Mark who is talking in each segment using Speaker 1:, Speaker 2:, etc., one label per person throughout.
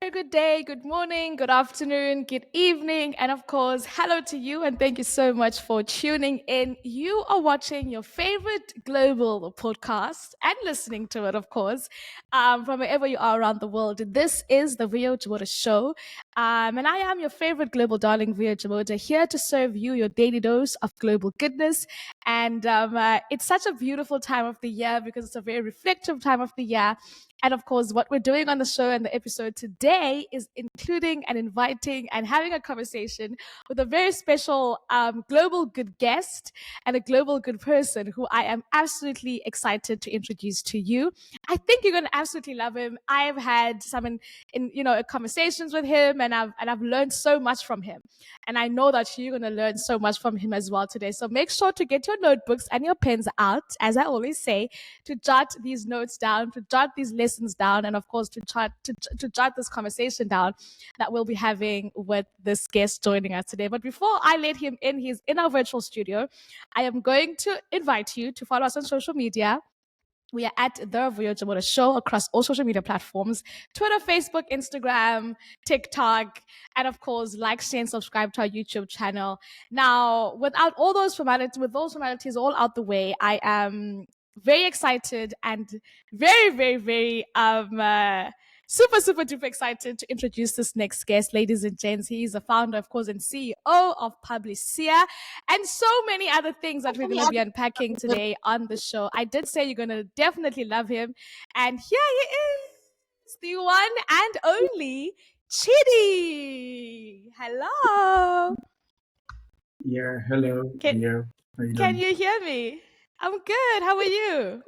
Speaker 1: very good day, good morning, good afternoon, good evening, and of course, hello to you. And thank you so much for tuning in. You are watching your favorite global podcast and listening to it, of course, from wherever you are around the world. This is the Vuyo Show. And I am your favorite global darling, Vuyo, here to serve you your daily dose of global goodness. And it's such a beautiful time of the year because it's a very reflective time of the year. And of course, what we're doing on the show and the episode today is including and inviting and having a conversation with a very special global good guest and a global good person who I am absolutely excited to introduce to you. I think you're going to absolutely love him. I've had some conversations with him, and I've learned so much from him. And I know that you're going to learn so much from him as well today. So make sure to get your notebooks and your pens out, as I always say, to jot these notes down, to jot these lessons down, and of course to jot this conversation down that we'll be having with this guest joining us today. But before I let him in, he's in our virtual studio. I am going to invite you to follow us on social media. We are at the Vuyo Show across all social media platforms: Twitter, Facebook, Instagram, TikTok, and of course, like, share, and subscribe to our YouTube channel. Now, without all those formalities, with those formalities all out the way, I am very excited and very, very, very super duper excited to introduce this next guest, ladies and gents. He's the founder, of course, and CEO of Publiseer, and so many other things that we're going to be unpacking today on the show. I did say you're going to definitely love him. And here he is, the one and only Chidi. Hello.
Speaker 2: Yeah, hello.
Speaker 1: Can,
Speaker 2: Hello. How you
Speaker 1: can
Speaker 2: doing?
Speaker 1: you hear me? I'm good. How are you?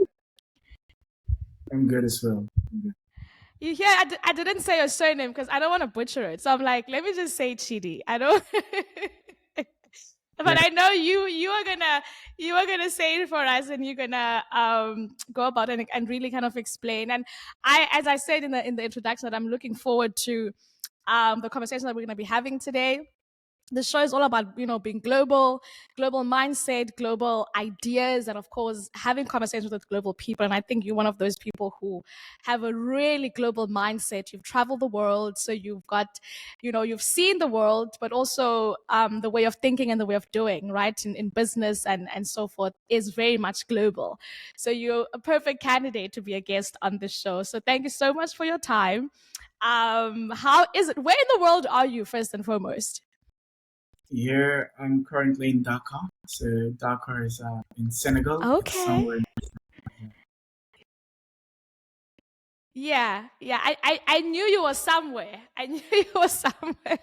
Speaker 2: I'm good as well. I'm good.
Speaker 1: You hear, I didn't say your surname because I don't want to butcher it. So I'm like, let me just say Chidi. I don't.
Speaker 2: Yeah,
Speaker 1: But I know you are gonna say it for us, and you're gonna go about it and really kind of explain. And as I said in the introduction, that I'm looking forward to the conversation that we're gonna be having today. The show is all about being global mindset, global ideas, and of course having conversations with global people. And I think you're one of those people who have a really global mindset. You've traveled the world, so you've got you've seen the world, but also the way of thinking and the way of doing, right, in business and so forth, is very much global. So you're a perfect candidate to be a guest on this show. So thank you so much for your time. How is it, where in the world are you, first and foremost?
Speaker 2: here I'm currently in Dakar. So Dakar is in Senegal. It's
Speaker 1: Okay.
Speaker 2: somewhere.
Speaker 1: Yeah. I knew you were somewhere. I knew you were somewhere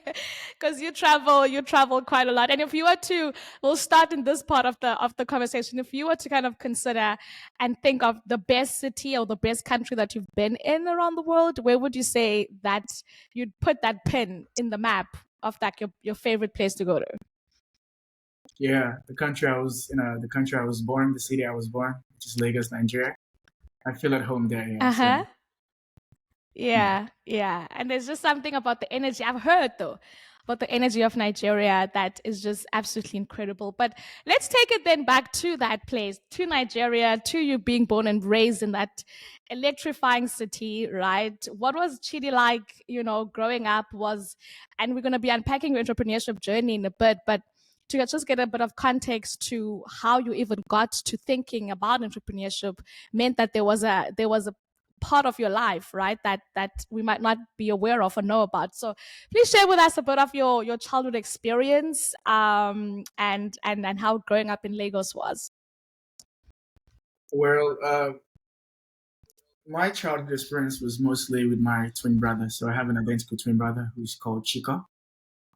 Speaker 1: because you travel quite a lot. And if you were to, we'll start in this part of the conversation. If you were to kind of consider and think of the best city or the best country that you've been in around the world, where would you say that you'd put that pin in the map of like your favorite place to go to?
Speaker 2: Yeah, the country I was born, the city I was born, which is Lagos, Nigeria. I feel at home there. Yeah.
Speaker 1: Uh
Speaker 2: So
Speaker 1: huh. Yeah. And there's just something about the energy. I've heard though about the energy of Nigeria that is just absolutely incredible. But let's take it then back to that place, to Nigeria, to you being born and raised in that electrifying city, right? What was Chidi like, growing up? And we're going to be unpacking your entrepreneurship journey in a bit, but to just get a bit of context to how you even got to thinking about entrepreneurship meant that there was a part of your life, right, that we might not be aware of or know about. So please share with us a bit of your childhood experience, and how growing up in Lagos was.
Speaker 2: well, my childhood experience was mostly with my twin brother. So I have an identical twin brother who's called Chico,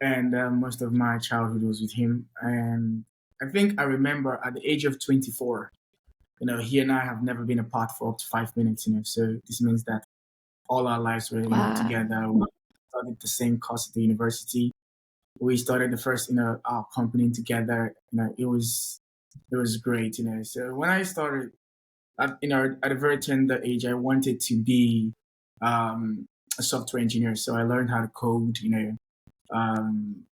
Speaker 2: and most of my childhood was with him. And I think I remember at the age of 24. He and I have never been apart for up to 5 minutes. So this means that all our lives were,
Speaker 1: Wow.
Speaker 2: together. We studied the same course at the university. We started the first, our company together. It was great. So when I started, at a very tender age, I wanted to be a software engineer. So I learned how to code. Um,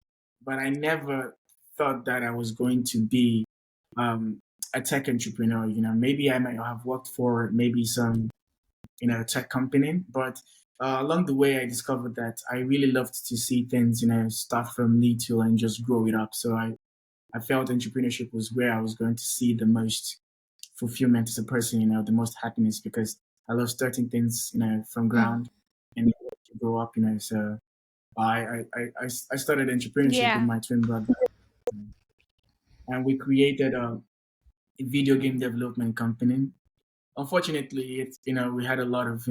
Speaker 2: but I never thought that I was going to be um, a tech entrepreneur. Maybe I might have worked for maybe some, tech company, but along the way, I discovered that I really loved to see things, start from little and just grow it up. So I felt entrepreneurship was where I was going to see the most fulfillment as a person, the most happiness, because I love starting things, from
Speaker 1: Mm.
Speaker 2: ground and to grow up, So I started entrepreneurship with
Speaker 1: Yeah.
Speaker 2: my twin brother, and we created a video game development company. Unfortunately, it's we had a lot of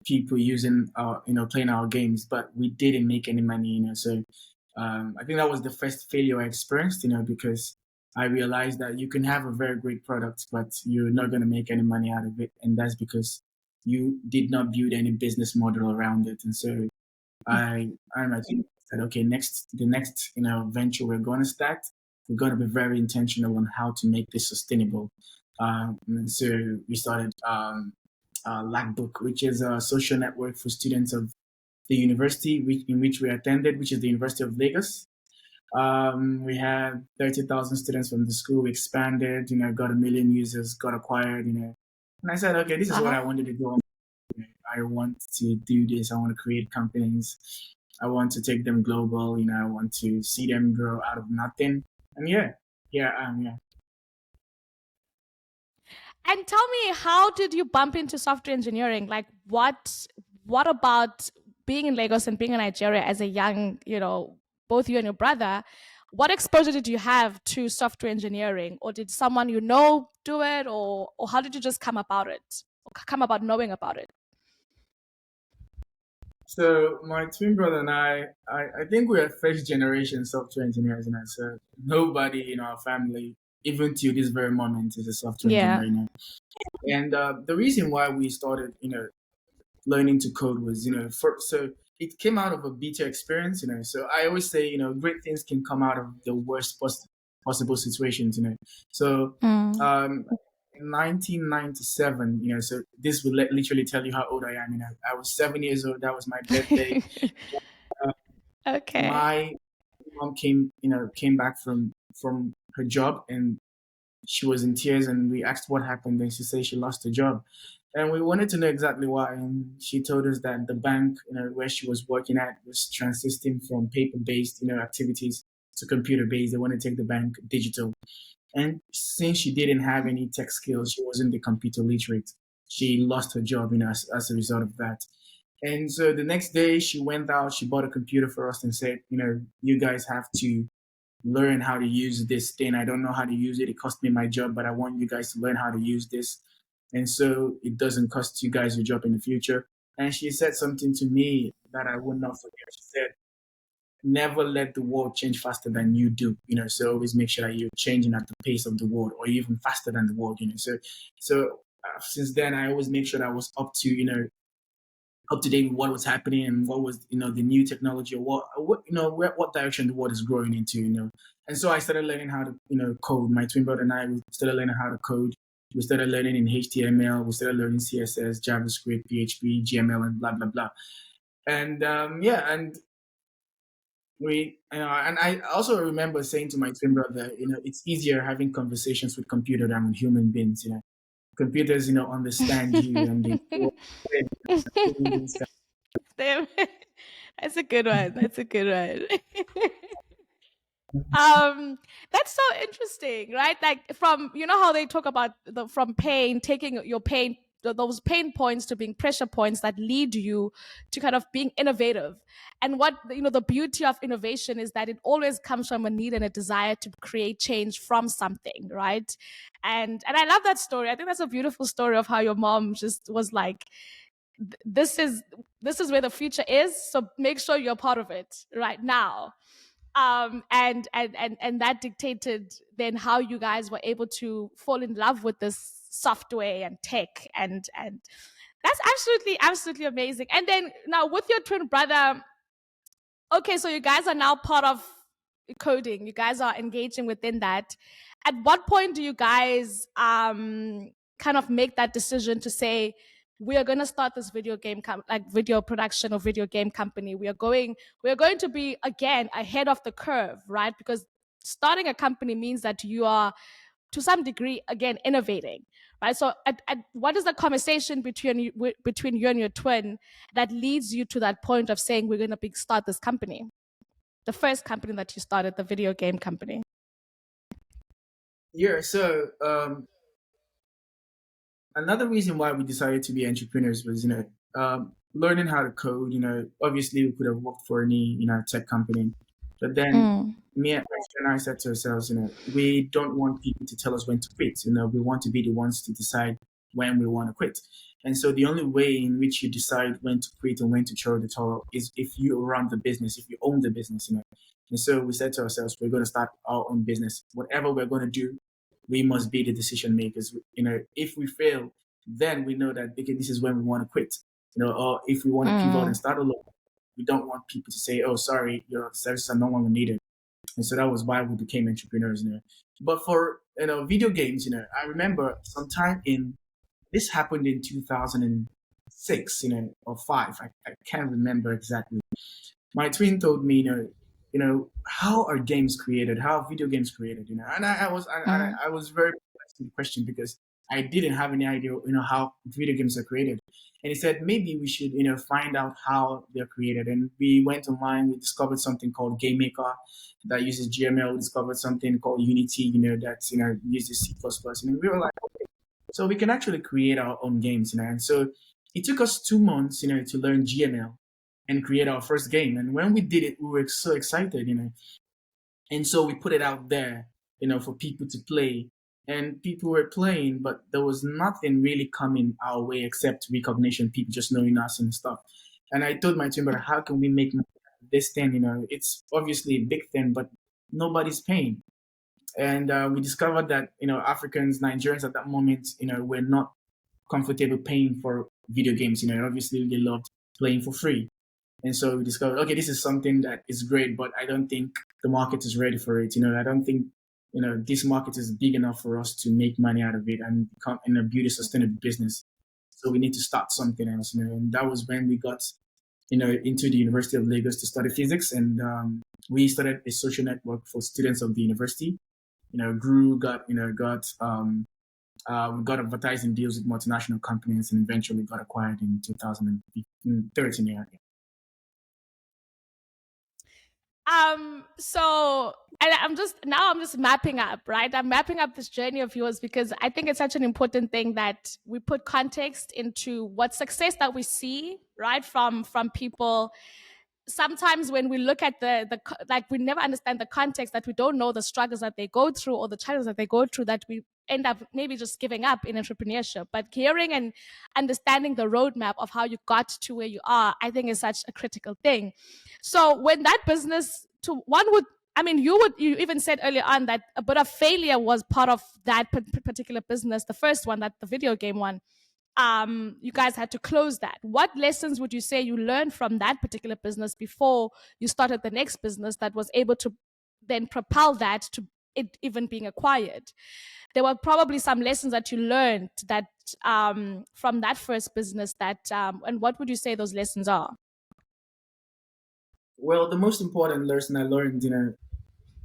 Speaker 2: people using our playing our games, but we didn't make any money. So I think that was the first failure I experienced. Because I realized that you can have a very great product, but you're not going to make any money out of it, and that's because you did not build any business model around it. And so I think that okay, the next venture we're going to start, we're going to be very intentional on how to make this sustainable. And so we started Lagbook, which is a social network for students of the university in which we attended, which is the University of Lagos. We had 30,000 students from the school. We expanded, got a million users, got acquired, And I said, okay, this is what
Speaker 1: Uh-huh.
Speaker 2: I wanted to do. I want to do this. I want to create companies. I want to take them global. I want to see them grow out of nothing. And yeah.
Speaker 1: And tell me, how did you bump into software engineering? Like, what about being in Lagos and being in Nigeria as a young, both you and your brother? What exposure did you have to software engineering, or did someone you know do it, or how did you just come about it, or come about knowing about it?
Speaker 2: So my twin brother and I think we are first generation software engineers, So nobody in our family, even to this very moment, is a software engineer,
Speaker 1: Yeah.
Speaker 2: And the reason why we started, learning to code was, so it came out of a beta experience, So I always say, great things can come out of the worst possible situations, So
Speaker 1: Mm.
Speaker 2: in 1997, so this will literally tell you how old I am. I was 7 years old. That was my birthday. Uh,
Speaker 1: Okay.
Speaker 2: my mom came back from her job, and she was in tears, and we asked what happened, and she said she lost her job. And we wanted to know exactly why. And she told us that the bank, where she was working at, was transitioning from paper-based, activities to computer-based. They want to take the bank digital. And since she didn't have any tech skills, she wasn't the computer literate. She lost her job, as a result of that. And so the next day she went out, she bought a computer for us and said, you guys have to learn how to use this thing. I don't know how to use it. It cost me my job, but I want you guys to learn how to use this. And so it doesn't cost you guys your job in the future. And she said something to me that I will not forget. She said, never let the world change faster than you do. So always make sure that you're changing at the pace of the world or even faster than the world. So since then, I always make sure that I was up to date with what was happening and what was the new technology or what direction the world is growing into. And so I started learning how to code. My twin brother and I, we started learning how to code. We started learning in HTML. We started learning CSS, JavaScript, PHP, GML, and blah blah blah. And and and I also remember saying to my twin brother, it's easier having conversations with computer than with human beings. Computers, understand you and they human beings
Speaker 1: Damn. That's a good one. That's a good one.
Speaker 2: can.
Speaker 1: um that's so interesting, right? Like, from, how they talk about from pain, taking your pain, those pain points to being pressure points that lead you to kind of being innovative. And what, the beauty of innovation is that it always comes from a need and a desire to create change from something, right? And I love that story. I think that's a beautiful story of how your mom just was like, this is where the future is, so make sure you're part of it right now. And that dictated then how you guys were able to fall in love with this software and tech, and that's absolutely amazing. And then now with your twin brother, okay, so you guys are now part of coding, you guys are engaging within that. At what point do you guys kind of make that decision to say, we are going to start this like video production or video game company? We are going to be again ahead of the curve, right? Because starting a company means that you are to some degree, again, innovating, right? So what is the conversation between you and your twin that leads you to that point of saying we're going to start this company, the first company that you started, the video game company?
Speaker 2: Yeah. So another reason why we decided to be entrepreneurs was, learning how to code. Obviously we could have worked for any, tech company, but then
Speaker 1: Mm,
Speaker 2: me and my friend and I said to ourselves, we don't want people to tell us when to quit. We want to be the ones to decide when we want to quit. And so the only way in which you decide when to quit and when to throw the towel is if you run the business, if you own the business. And so we said to ourselves, we're going to start our own business. Whatever we're going to do, we must be the decision makers. If we fail, then we know that, okay, this is when we want to quit. Or if we want to pivot and
Speaker 1: mm,
Speaker 2: start all over, we don't want people to say, "Oh, sorry, your services are no longer needed." And so that was why we became entrepreneurs. But for video games, I remember sometime in this happened in 2006, or five. I can't remember exactly. My twin told me, how are games created? How are video games created? And
Speaker 1: mm,
Speaker 2: I was very perplexed with the question because I didn't have any idea, how video games are created. And he said maybe we should, find out how they're created. And we went online. We discovered something called Game Maker that uses GML. We discovered something called Unity, that uses C++. And we were like, so we can actually create our own games. And so it took us 2 months, to learn GML and create our first game. And when we did it, we were so excited. And so we put it out there, for people to play. And people were playing, but there was nothing really coming our way except recognition, people just knowing us and stuff. And I told my team, but how can we make this thing? It's obviously a big thing, but nobody's paying. And we discovered that, Africans, Nigerians at that moment, were not comfortable paying for video games. Obviously they loved playing for free. And so we discovered, okay, this is something that is great, but I don't think the market is ready for it. I don't think, this market is big enough for us to make money out of it and become, build a sustainable business. So we need to start something else. And that was when we got, into the University of Lagos to study physics. And we started a social network for students of the university. Grew, we got advertising deals with multinational companies and eventually got acquired in 2013. Yeah.
Speaker 1: So, and I'm just mapping up, right? I'm mapping up this journey of yours because I think it's such an important thing that we put context into what success that we see, right? From people. Sometimes when we look at like we never understand the context, that we don't know the struggles that they go through or the challenges that they go through, that we end up maybe just giving up in entrepreneurship. But hearing and understanding the roadmap of how you got to where you are, I think is such a critical thing. So when that business, to one would, I mean, you even said earlier on that a bit of failure was part of that particular business, the first one, that the video game one. You guys had to close that. What lessons would you say you learned from that particular business before you started the next business that was able to then propel that to it even being acquired? There were probably some lessons that you learned that from that first business, that and what would you say those lessons are?
Speaker 2: Well, the most important lesson I learned,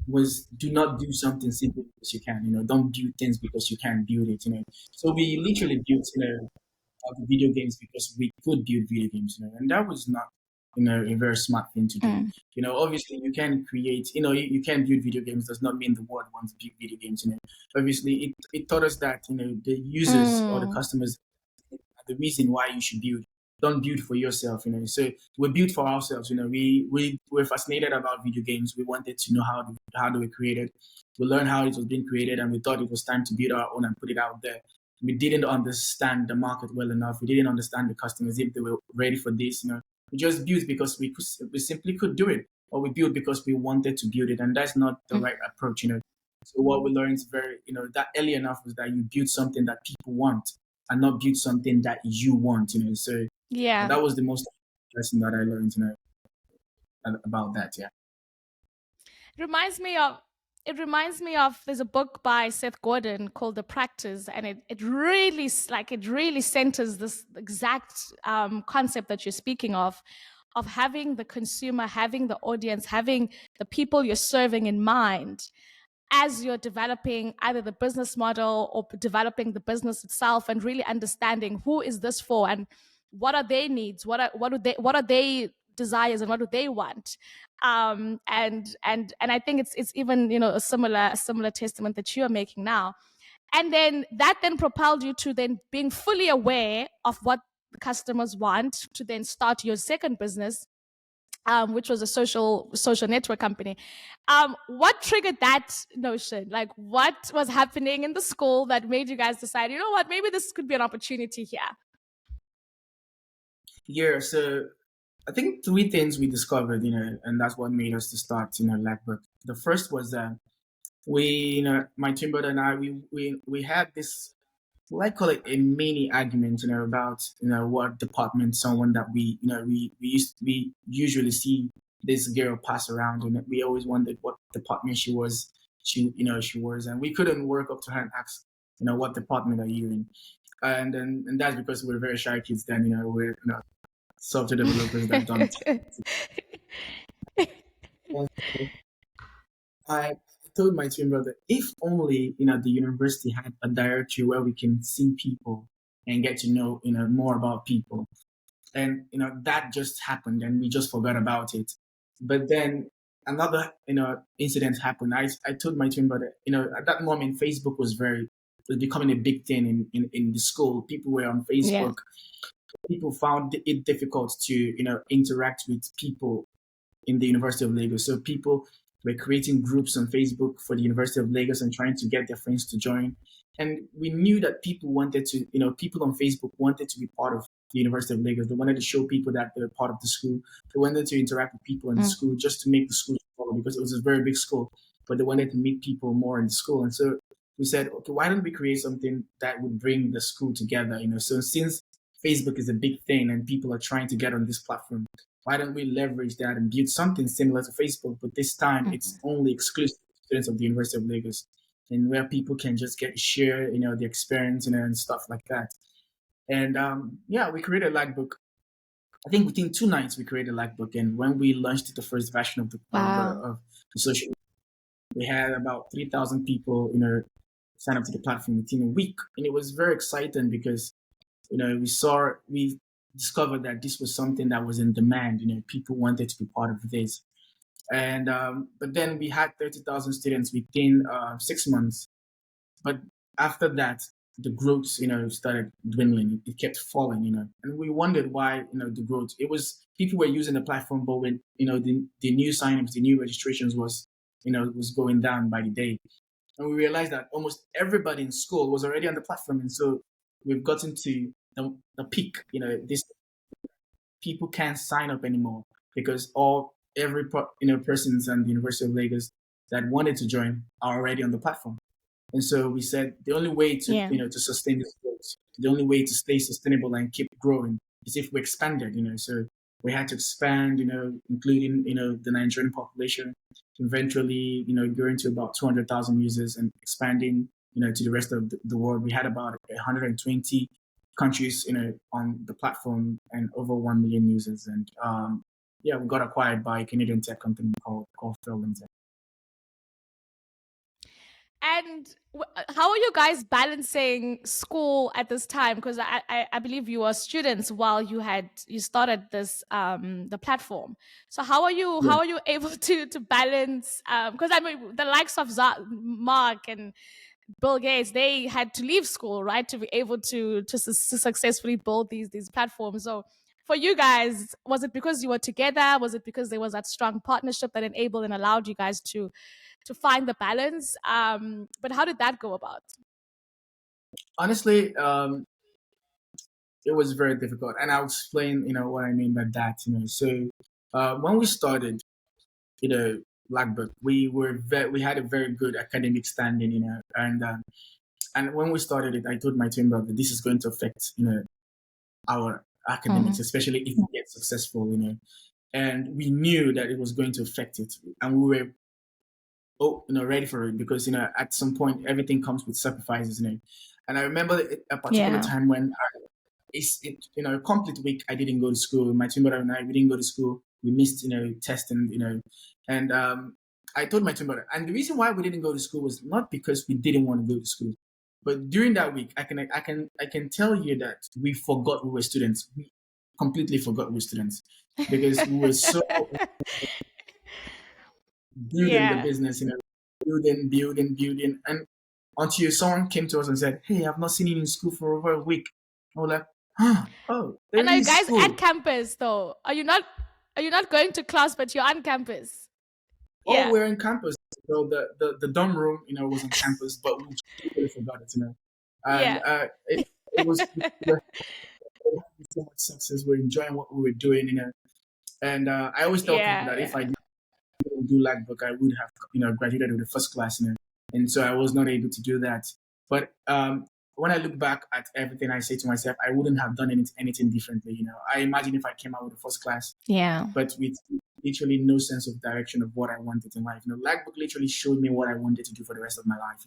Speaker 2: was do not do something simply because you can. Don't build things because you can't build it. So we literally built, the video games because we could build video games. And that was not, a very smart thing to do.
Speaker 1: Mm,
Speaker 2: Obviously you can create, you can build video games does not mean the world wants to build video games. Obviously it taught us that, the users or the
Speaker 1: mm,
Speaker 2: customers the reason why you should build. Don't build for yourself. So we build for ourselves. We were fascinated about video games. We wanted to know how they were created. We learned how it was being created, and we thought it was time to build our own and put it out there. We didn't understand the market well enough. We didn't understand the customers if they were ready for this. We just built because we simply could do it, or we built because we wanted to build it, and that's not the
Speaker 1: mm.
Speaker 2: right approach. So what we learned very, that early enough was that you build something that people want and not build something that you want. So
Speaker 1: Yeah.
Speaker 2: that was the most lesson that I learned, about that. Yeah.
Speaker 1: reminds me of it reminds me of, there's a book by Seth Godin called The Practice, and it really centers this exact concept that you're speaking of having the consumer, having the audience, having the people you're serving in mind. as you're developing either the business model or developing the business itself, and really understanding who is this for and what are their needs, what are they desires, and what do they want. And I think it's even, a similar testament that you are making now. And then that then propelled you to then being fully aware of what the customers want, to then start your second business, which was a social network company. What triggered that notion? Like, what was happening in the school that made you guys decide, you know what, maybe this could be an opportunity here?
Speaker 2: Yeah, so I think three things we discovered, and that's what made us to start, Lagbook. The first was that we, my twin brother and I, we had this, well, I call it a mini argument, about, what department someone that we usually see this girl pass around, and we always wondered what department she was, and we couldn't work up to her and ask, what department are you in? And that's because we're very shy kids then, we're, software developers that don't. I told my twin brother, if only, the university had a directory where we can see people and get to know, more about people. And, that just happened and we just forgot about it. But then another, incident happened. I told my twin brother, at that moment, Facebook was becoming a big thing in the school. People were on
Speaker 1: Yeah.
Speaker 2: Facebook. People found it difficult to, interact with people in the University of Lagos. So people were creating groups on Facebook for the University of Lagos and trying to get their friends to join. And we knew that people wanted to, people on Facebook wanted to be part of the University of Lagos. They wanted to show people that they're part of the school. They wanted to interact with people in the school just to make the school smaller, because it was a very big school, but they wanted to meet people more in the school. And so we said, okay, why don't we create something that would bring the school together? So since Facebook is a big thing and people are trying to get on this platform, why don't we leverage that and build something similar to Facebook, but this time it's only exclusive to students of the University of Lagos, and where people can just share, the experience, and stuff like that. And we created a Lagbook. I think within 2 nights we created a Lagbook, and when we launched the first version of of the social, we had about 3,000 people, sign up to the platform within a week, and it was very exciting because we discovered that this was something that was in demand. People wanted to be part of this. And but then we had 30,000 students within 6 months. But after that, the growth, started dwindling. It kept falling, and we wondered why, the growth. It was people were using the platform, but when, the new signups, the new registrations was going down by the day. And we realized that almost everybody in school was already on the platform. And so we've gotten to the peak, this people can't sign up anymore because every persons in the University of Lagos that wanted to join are already on the platform. And so we said the only way to to sustain this growth, the only way to stay sustainable and keep growing is if we expanded. So we had to expand, including the Nigerian population, eventually growing to about 200,000 users and expanding to the rest of the world. We had about 120 countries on the platform and over 1 million users. And we got acquired by a Canadian tech company called Limited.
Speaker 1: And how are you guys balancing school at this time? Because I believe you were students while you started this the platform. So how are you able to balance? Because I mean, the likes of Mark and Bill Gates, they had to leave school, right, to be able to successfully build these platforms. So for you guys, was it because you were together? Was it because there was that strong partnership that enabled and allowed you guys to find the balance? But how did that go about?
Speaker 2: Honestly, it was very difficult, and I'll explain, what I mean by that. So when we started, Blackbook, we had a very good academic standing, and when we started it, I told my twin brother this is going to affect, our academics, especially if we get successful, and we knew that it was going to affect it, and we were ready for it because at some point everything comes with sacrifices, and I remember a particular time when a complete week I didn't go to school. My twin brother and I, we didn't go to school. We missed testing, and I told my twin brother, and the reason why we didn't go to school was not because we didn't want to go to school, but during that week, I can tell you that we forgot we were students. We completely forgot we were students because we were so building the
Speaker 1: Yeah.
Speaker 2: business, building, and until someone came to us and said, "Hey, I've not seen you in school for over a week." I was like, "Huh? Oh,
Speaker 1: And
Speaker 2: there
Speaker 1: are you
Speaker 2: is
Speaker 1: guys at
Speaker 2: school."
Speaker 1: campus though? Are you not going to class but you're on campus?
Speaker 2: Oh,
Speaker 1: Yeah.
Speaker 2: we're in campus. So the dorm room, was on campus, but we totally forgot it. And
Speaker 1: Yeah.
Speaker 2: it was we were having so much success. We're enjoying what we were doing. And I always tell people
Speaker 1: Yeah,
Speaker 2: that if
Speaker 1: yeah.
Speaker 2: I didn't do Lagbook, I would have graduated with the first class. And so I was not able to do that. But when I look back at everything, I say to myself, I wouldn't have done anything differently. I imagine if I came out with the first class,
Speaker 1: Yeah.
Speaker 2: but with literally no sense of direction of what I wanted in life. Lagbook literally showed me what I wanted to do for the rest of my life.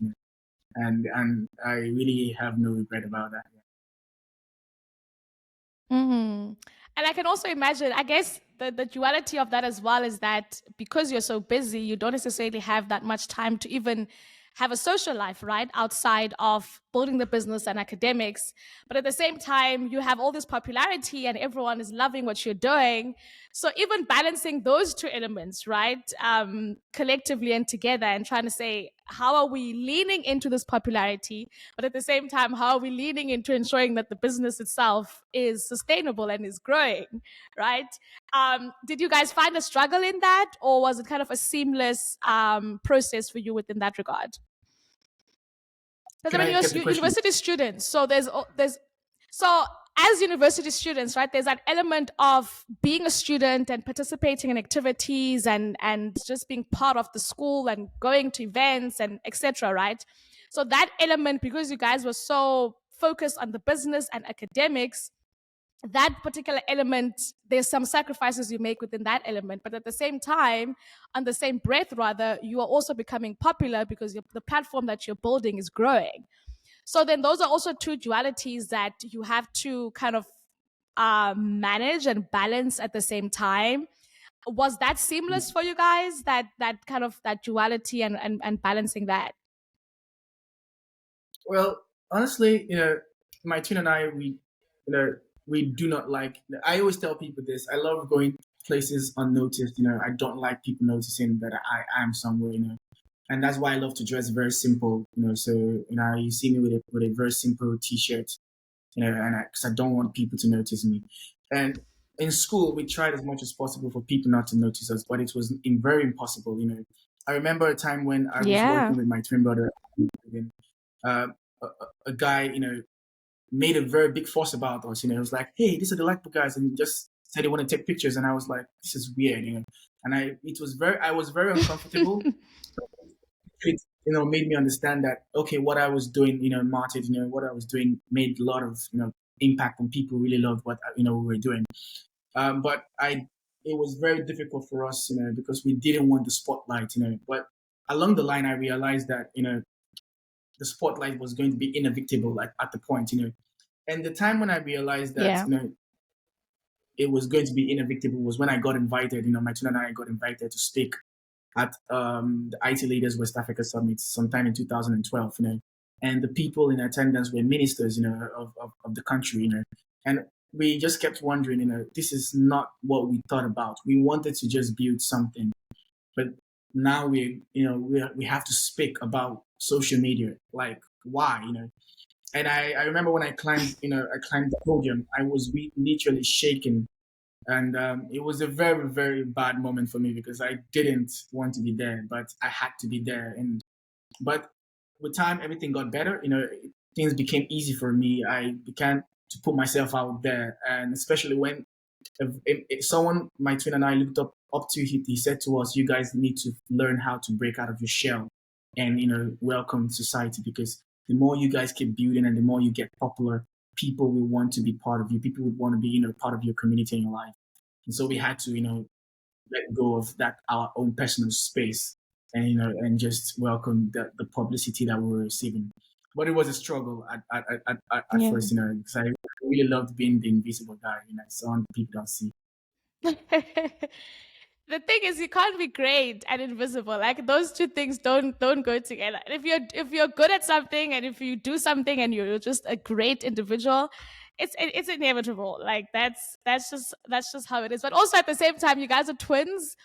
Speaker 2: And I really have no regret about that.
Speaker 1: Hmm. And I can also imagine, I guess the duality of that as well is that because you're so busy, you don't necessarily have that much time to even have a social life, right? Outside of building the business and academics. But at the same time, you have all this popularity and everyone is loving what you're doing. So even balancing those two elements, right? Collectively and together and trying to say, how are we leaning into this popularity? But at the same time, how are we leaning into ensuring that the business itself is sustainable and is growing, right? Did you guys find a struggle in that, or was it kind of a seamless process for you within that regard? Because I
Speaker 2: Can
Speaker 1: mean,
Speaker 2: I
Speaker 1: you're
Speaker 2: get the question?
Speaker 1: university students, so there's so as university students, right? There's that element of being a student and participating in activities and just being part of the school and going to events and etc. Right? So that element, because you guys were so focused on the business and academics, that particular element, there's some sacrifices you make within that element, but at the same time, on the same breath rather, you are also becoming popular because the platform that you're building is growing. So then those are also two dualities that you have to kind of manage and balance at the same time. Was that seamless for you guys, that kind of that duality and balancing that?
Speaker 2: Well, honestly, my twin and I, we do not like. I always tell people this. I love going places unnoticed. I don't like people noticing that I am somewhere. And that's why I love to dress very simple. So you see me with a very simple T-shirt. And because I don't want people to notice me. And in school, we tried as much as possible for people not to notice us, but it was very impossible. I remember a time when I was
Speaker 1: Yeah.
Speaker 2: working with my twin brother. uh, a guy, made a very big fuss about us. It was like, "Hey, these are the Lightbook guys," and just said they want to take pictures. And I was like, "This is weird." And I was very uncomfortable. It, made me understand that okay, what I was doing, in marketing, what I was doing made a lot of impact, and people really loved what we were doing. But it was very difficult for us, because we didn't want the spotlight. But along the line, I realized that the spotlight was going to be inevitable at the point. And the time when I realized that,
Speaker 1: Yeah.
Speaker 2: it was going to be inevitable was when I got invited, my twin and I got invited to speak at the IT Leaders West Africa Summit sometime in 2012. And the people in attendance were ministers, of the country. And we just kept wondering, this is not what we thought about. We wanted to just build something, but now we have to speak about social media. Like, why? And I remember when I climbed the podium, I was literally shaking. And it was a very, very bad moment for me because I didn't want to be there, but I had to be there. But with time, everything got better. Things became easy for me. I began to put myself out there. And especially when if someone, my twin and I looked up to, he said to us, "You guys need to learn how to break out of your shell and welcome society, because the more you guys keep building and the more you get popular, people will want to be part of you. People would want to be part of your community and your life." And so we had to let go of that, our own personal space, and and just welcome the publicity that we were receiving. But it was a struggle at
Speaker 1: Yeah.
Speaker 2: first, because I really loved being the invisible guy, someone people don't see.
Speaker 1: the thing is you can't be great and invisible. Like those two things don't go together. And if you're good at something and if you do something and you're just a great individual, it's inevitable. Like that's just how it is. But also at the same time, you guys are twins,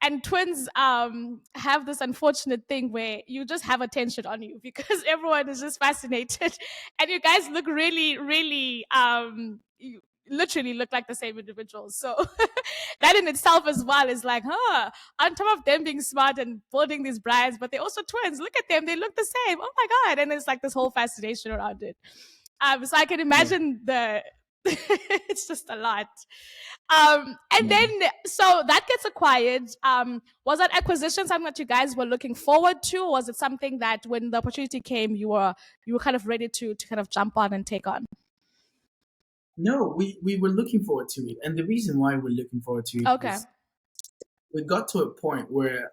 Speaker 1: and twins have this unfortunate thing where you just have attention on you because everyone is just fascinated, and you guys look really you literally look like the same individuals. So that in itself as well is like, on top of them being smart and building these brands, but they're also twins. Look at them, they look the same. Oh my god! And it's like this whole fascination around it. So I can
Speaker 2: Yeah.
Speaker 1: imagine the it's just a lot. And
Speaker 2: Yeah.
Speaker 1: then so that gets acquired. Was that acquisition something that you guys were looking forward to, or was it something that when the opportunity came, you were kind of ready to kind of jump on and take on?
Speaker 2: No, we were looking forward to it. And the reason why we're looking forward to it
Speaker 1: Okay.
Speaker 2: was we got to a point where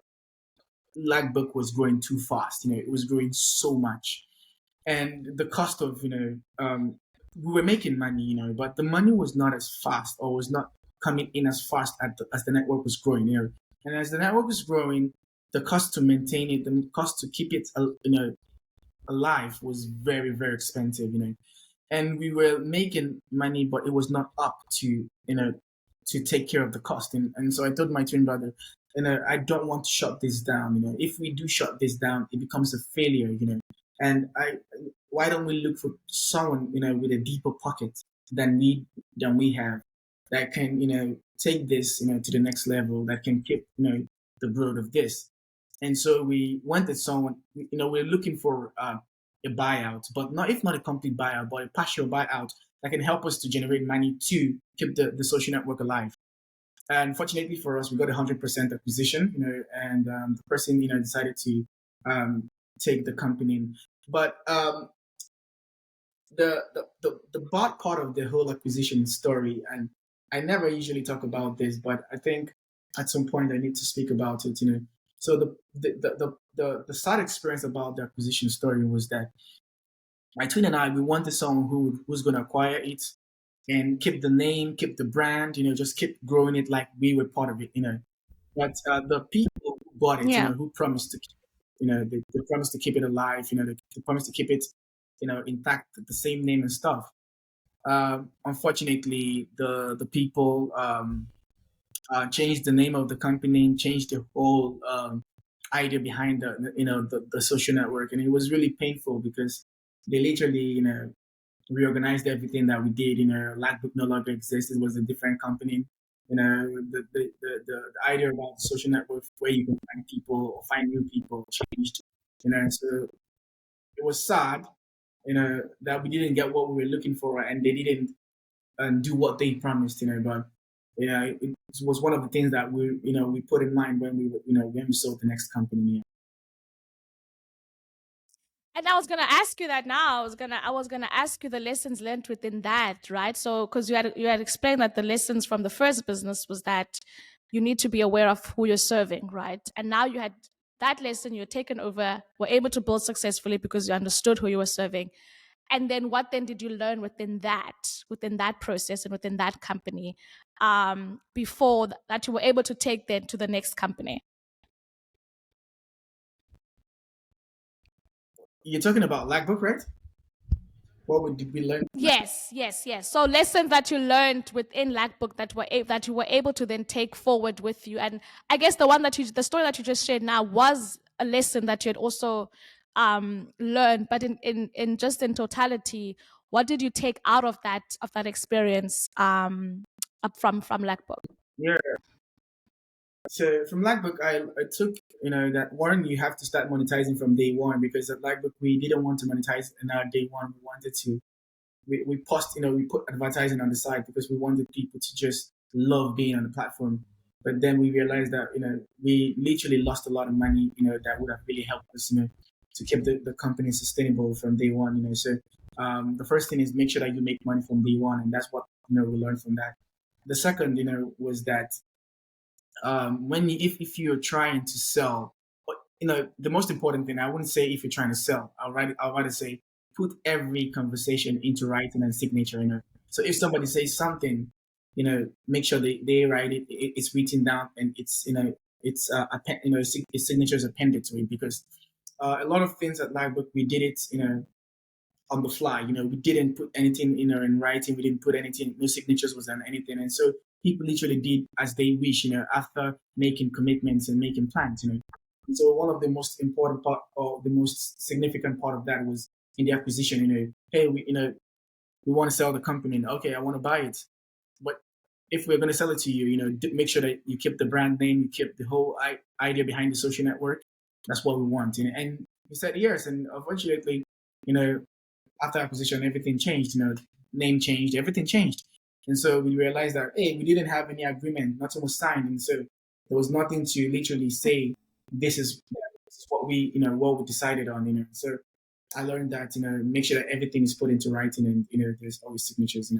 Speaker 2: Lagbook was growing too fast. It was growing so much. And the cost of, we were making money, but the money was not as fast or was not coming in as fast as the network was growing. And as the network was growing, the cost to maintain it, the cost to keep it, alive was very, very expensive. And we were making money, but it was not up to take care of the cost. And so I told my twin brother, I don't want to shut this down. If we do shut this down, it becomes a failure. And why don't we look for someone, with a deeper pocket than we have, that can, take this, to the next level, that can keep, the growth of this. And so we wanted someone, we're looking for a buyout, but not a complete buyout, but a partial buyout that can help us to generate money to keep the social network alive. And fortunately for us, we got 100% acquisition, and the person, decided to take the company. But the bad part of the whole acquisition story, and I never usually talk about this, but I think at some point I need to speak about it. So the sad experience about the acquisition story was that my twin and I, we wanted someone who's going to acquire it and keep the name, keep the brand, just keep growing it like we were part of it. But the people who bought it,
Speaker 1: Yeah.
Speaker 2: who promised to, they promised to keep it alive, they promised to keep it, intact, the same name and stuff. Unfortunately, the people changed the name of the company, changed the whole idea behind the social network, and it was really painful because they literally, reorganized everything that we did. Lagbook no longer exists. It was a different company. The idea about the social network where you can find people or find new people changed. So it was sad, that we didn't get what we were looking for, and they didn't do what they promised. But it was one of the things that we put in mind when we sold the next company.
Speaker 1: And I was gonna ask you that now. I was gonna ask you the lessons learned within that, right? So because you had explained that the lessons from the first business was that you need to be aware of who you're serving, right? And now you had that lesson, you're taken over, were able to build successfully because you understood who you were serving. And then what then did you learn within that process and within that company, before that you were able to take then to the next company?
Speaker 2: You're talking about Lagbook, right? Did we learn?
Speaker 1: Yes, yes, yes. So lessons that you learned within Lagbook that you were able to then take forward with you, and I guess the story that you just shared now was a lesson that you had also learned. But in just in totality, what did you take out of that experience up from Lagbook?
Speaker 2: Yeah. So from Lagbook, I took, that one, you have to start monetizing from day one, because at Lagbook we didn't want to monetize in our day one. We wanted to, we post, we put advertising on the side because we wanted people to just love being on the platform. But then we realized that, we literally lost a lot of money, that would have really helped us, to keep the company sustainable from day one. So the first thing is make sure that you make money from day one, and that's what we learned from that. The second, was that if you're trying to sell, but the most important thing, I wouldn't say if you're trying to sell. I'll rather say put every conversation into writing and signature. So if somebody says something, make sure they write it, it's written down, and it's its signature is appended to it, because a lot of things at Livebook, we did it, on the fly. We didn't put anything, in writing. We didn't put anything, no signatures was on anything. And so people literally did as they wish, after making commitments and making plans. And so one of the most important part, or the most significant part of that, was in the acquisition. Hey, we want to sell the company. Okay, I want to buy it. But if we're going to sell it to you, make sure that you keep the brand name, you keep the whole idea behind the social network. That's what we want. And we said yes. And unfortunately, after acquisition, everything changed. Name changed, everything changed. And so we realized that, hey, we didn't have any agreement, nothing was signed. And so there was nothing to literally say, this is what we decided on. So I learned that, make sure that everything is put into writing, and, there's always signatures,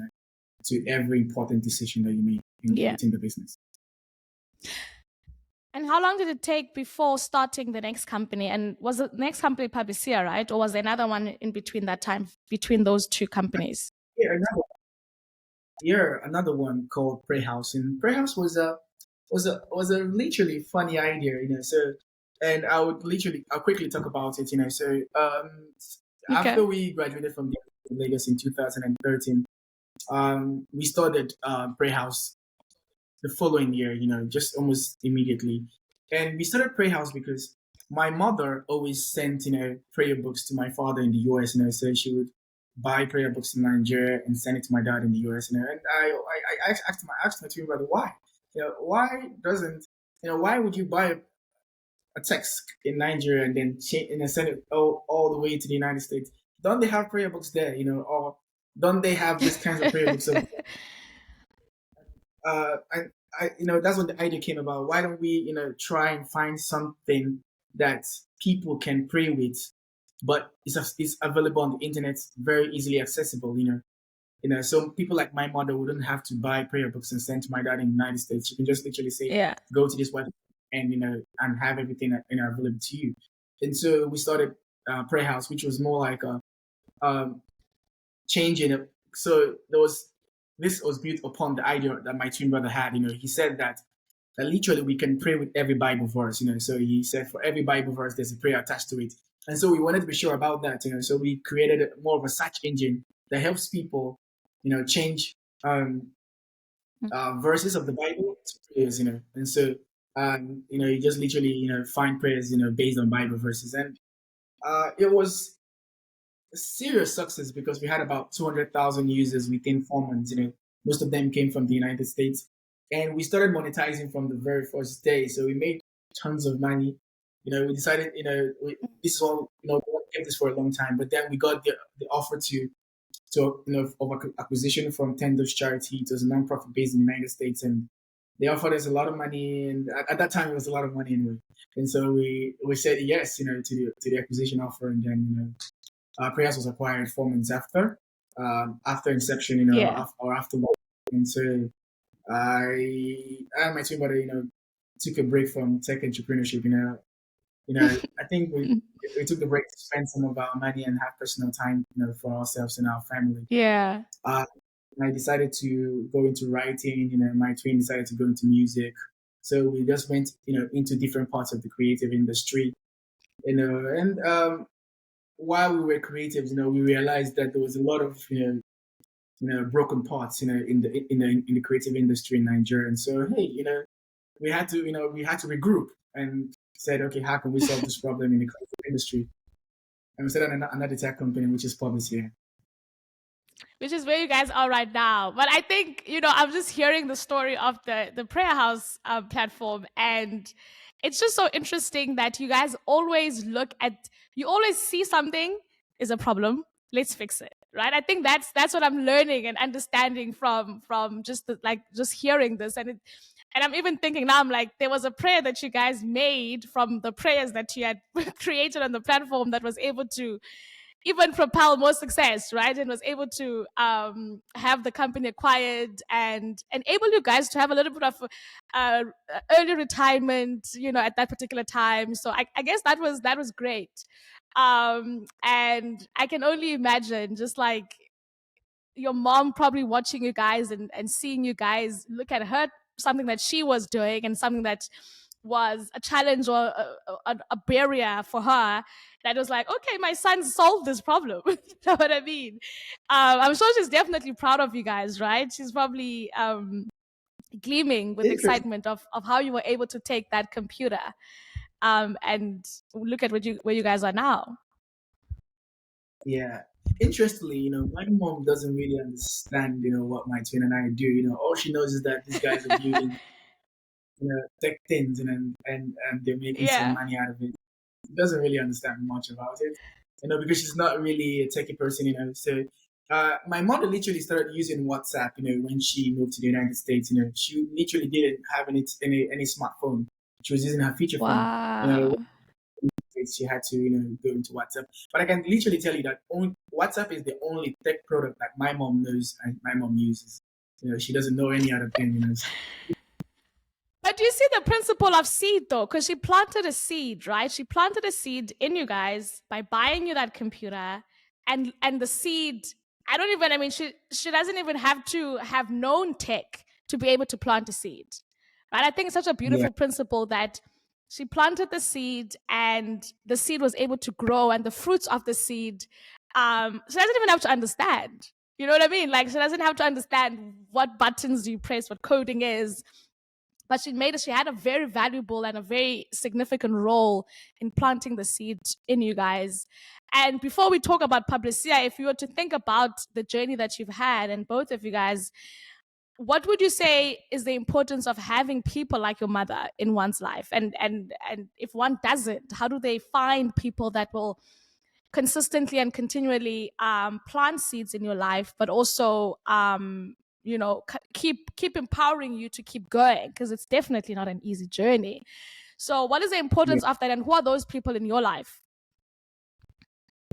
Speaker 2: to every important decision that you make within the business.
Speaker 1: And how long did it take before starting the next company? And was the next company Publiseer, right? Or was there another one in between that time, between those two companies?
Speaker 2: Another one called Playhouse. And Playhouse was a literally funny idea, So, and I'll quickly talk about it, So, after we graduated from Lagos in 2013, we started Playhouse the following year, just almost immediately. And we started Playhouse because my mother always sent, prayer books to my father in the US, so she would buy prayer books in Nigeria and send it to my dad in the US, and I asked my twin brother, why? Why would you buy a text in Nigeria and then send it all the way to the United States? Don't they have prayer books there, or don't they have these kinds of prayer books? That's when the idea came about. Why don't we, try and find something that people can pray with, but it's available on the internet, very easily accessible, so people like my mother wouldn't have to buy prayer books and send to my dad in the United States. You can just literally say, go to this website and, and have everything, available to you. And so we started Prayer House, which was more like a changing it. So this was built upon the idea that my twin brother had. He said that literally we can pray with every Bible verse. So he said for every Bible verse there's a prayer attached to it. And so we wanted to be sure about that. So we created more of a search engine that helps people, change verses of the Bible to prayers. And so you just literally find prayers based on Bible verses, and it was a serious success because we had about 200,000 users within 4 months. Most of them came from the United States, and we started monetizing from the very first day. So we made tons of money. We decided, this is all, we want to keep this for a long time. But then we got the offer of acquisition from Tendo's charity. It was a nonprofit based in the United States, and they offered us a lot of money. And at that time, it was a lot of money anyway. And so we said yes, to the acquisition offer, and then Prayers was acquired 4 months after inception, or after. And so I and my team brother, took a break from tech entrepreneurship. I think we took the break to spend some of our money and have personal time, for ourselves and our family.
Speaker 1: Yeah.
Speaker 2: I decided to go into writing. My twin decided to go into music. So we just went, into different parts of the creative industry. And while we were creatives, we realized that there was a lot of broken parts, in the creative industry in Nigeria. And so, hey, we had to regroup and said, okay, how can we solve this problem in the creative industry? And we started another tech company, which is Publiseer.
Speaker 1: Which is where you guys are right now. But I think, I'm just hearing the story of the Prayer House platform, and it's just so interesting that you guys always you always see something is a problem, let's fix it, right? I think that's what I'm learning and understanding from just just hearing this. And I'm even thinking now, I'm like, there was a prayer that you guys made from the prayers that you had created on the platform that was able to even propel more success, right? And was able to have the company acquired and enable you guys to have a little bit of early retirement, at that particular time. So I guess that was great. And I can only imagine just like your mom probably watching you guys and seeing you guys look at her, something that she was doing and something that was a challenge or a barrier for her, that was like, okay, my son solved this problem. You know what I mean? I'm sure she's definitely proud of you guys, right? She's probably gleaming with
Speaker 2: Interesting.
Speaker 1: excitement of how you were able to take that computer and look at where you guys are now.
Speaker 2: Yeah. Interestingly, my mom doesn't really understand, what my twin and I do. All she knows is that these guys are building, tech things, and they're making some
Speaker 1: Yeah.
Speaker 2: money out of it. She doesn't really understand much about it, because she's not really a techie person, So, my mother literally started using WhatsApp, when she moved to the United States. She literally didn't have any smartphone. She was using her feature phone.
Speaker 1: Wow.
Speaker 2: She had to, go into WhatsApp. But I can literally tell you that WhatsApp is the only tech product that my mom knows and my mom uses. She doesn't know any other thing.
Speaker 1: But do you see the principle of seed though? Because she planted a seed, right? She planted a seed in you guys by buying you that computer, and the seed. I mean, she doesn't even have to have known tech to be able to plant a seed, right? I think it's such a
Speaker 2: Yeah,
Speaker 1: beautiful principle that she planted the seed and the seed was able to grow, and the fruits of the seed. She doesn't even have to understand. You know what I mean? Like she doesn't have to understand what buttons you press, what coding is, but she had a very valuable and a very significant role in planting the seed in you guys. And before we talk about Publiseer, if you were to think about the journey that you've had and both of you guys, what would you say is the importance of having people like your mother in one's life? And if one doesn't, how do they find people that will consistently and continually plant seeds in your life, but also keep empowering you to keep going, because it's definitely not an easy journey. So what is the
Speaker 2: yeah.
Speaker 1: importance of that, and who are those people in your life?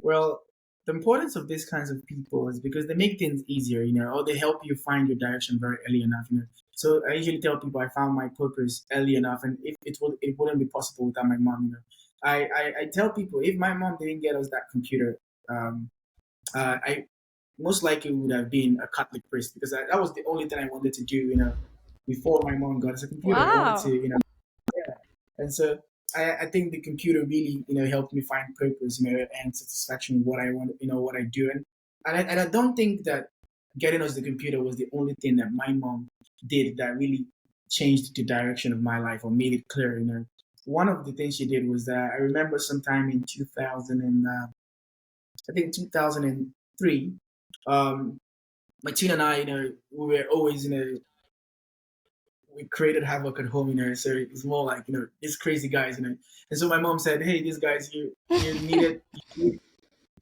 Speaker 2: Well, the importance of these kinds of people is because they make things easier, or they help you find your direction very early enough. So I usually tell people I found my purpose early enough, and if it wouldn't be possible without my mom. I tell people if my mom didn't get us that computer, um, I most likely would have been a Catholic priest, because that was the only thing I wanted to do. Before my mom got us a computer, I wanted to,
Speaker 1: Wow.
Speaker 2: and so I think the computer really, helped me find purpose, and satisfaction in what I want, what I do. And I don't think that getting us the computer was the only thing that my mom did that really changed the direction of my life or made it clear. One of the things she did was that I remember sometime in 2000 and I think 2003, my twin and I, we were always, we created havoc at home, so it's more like, these crazy guys, And so my mom said, "Hey, these guys, you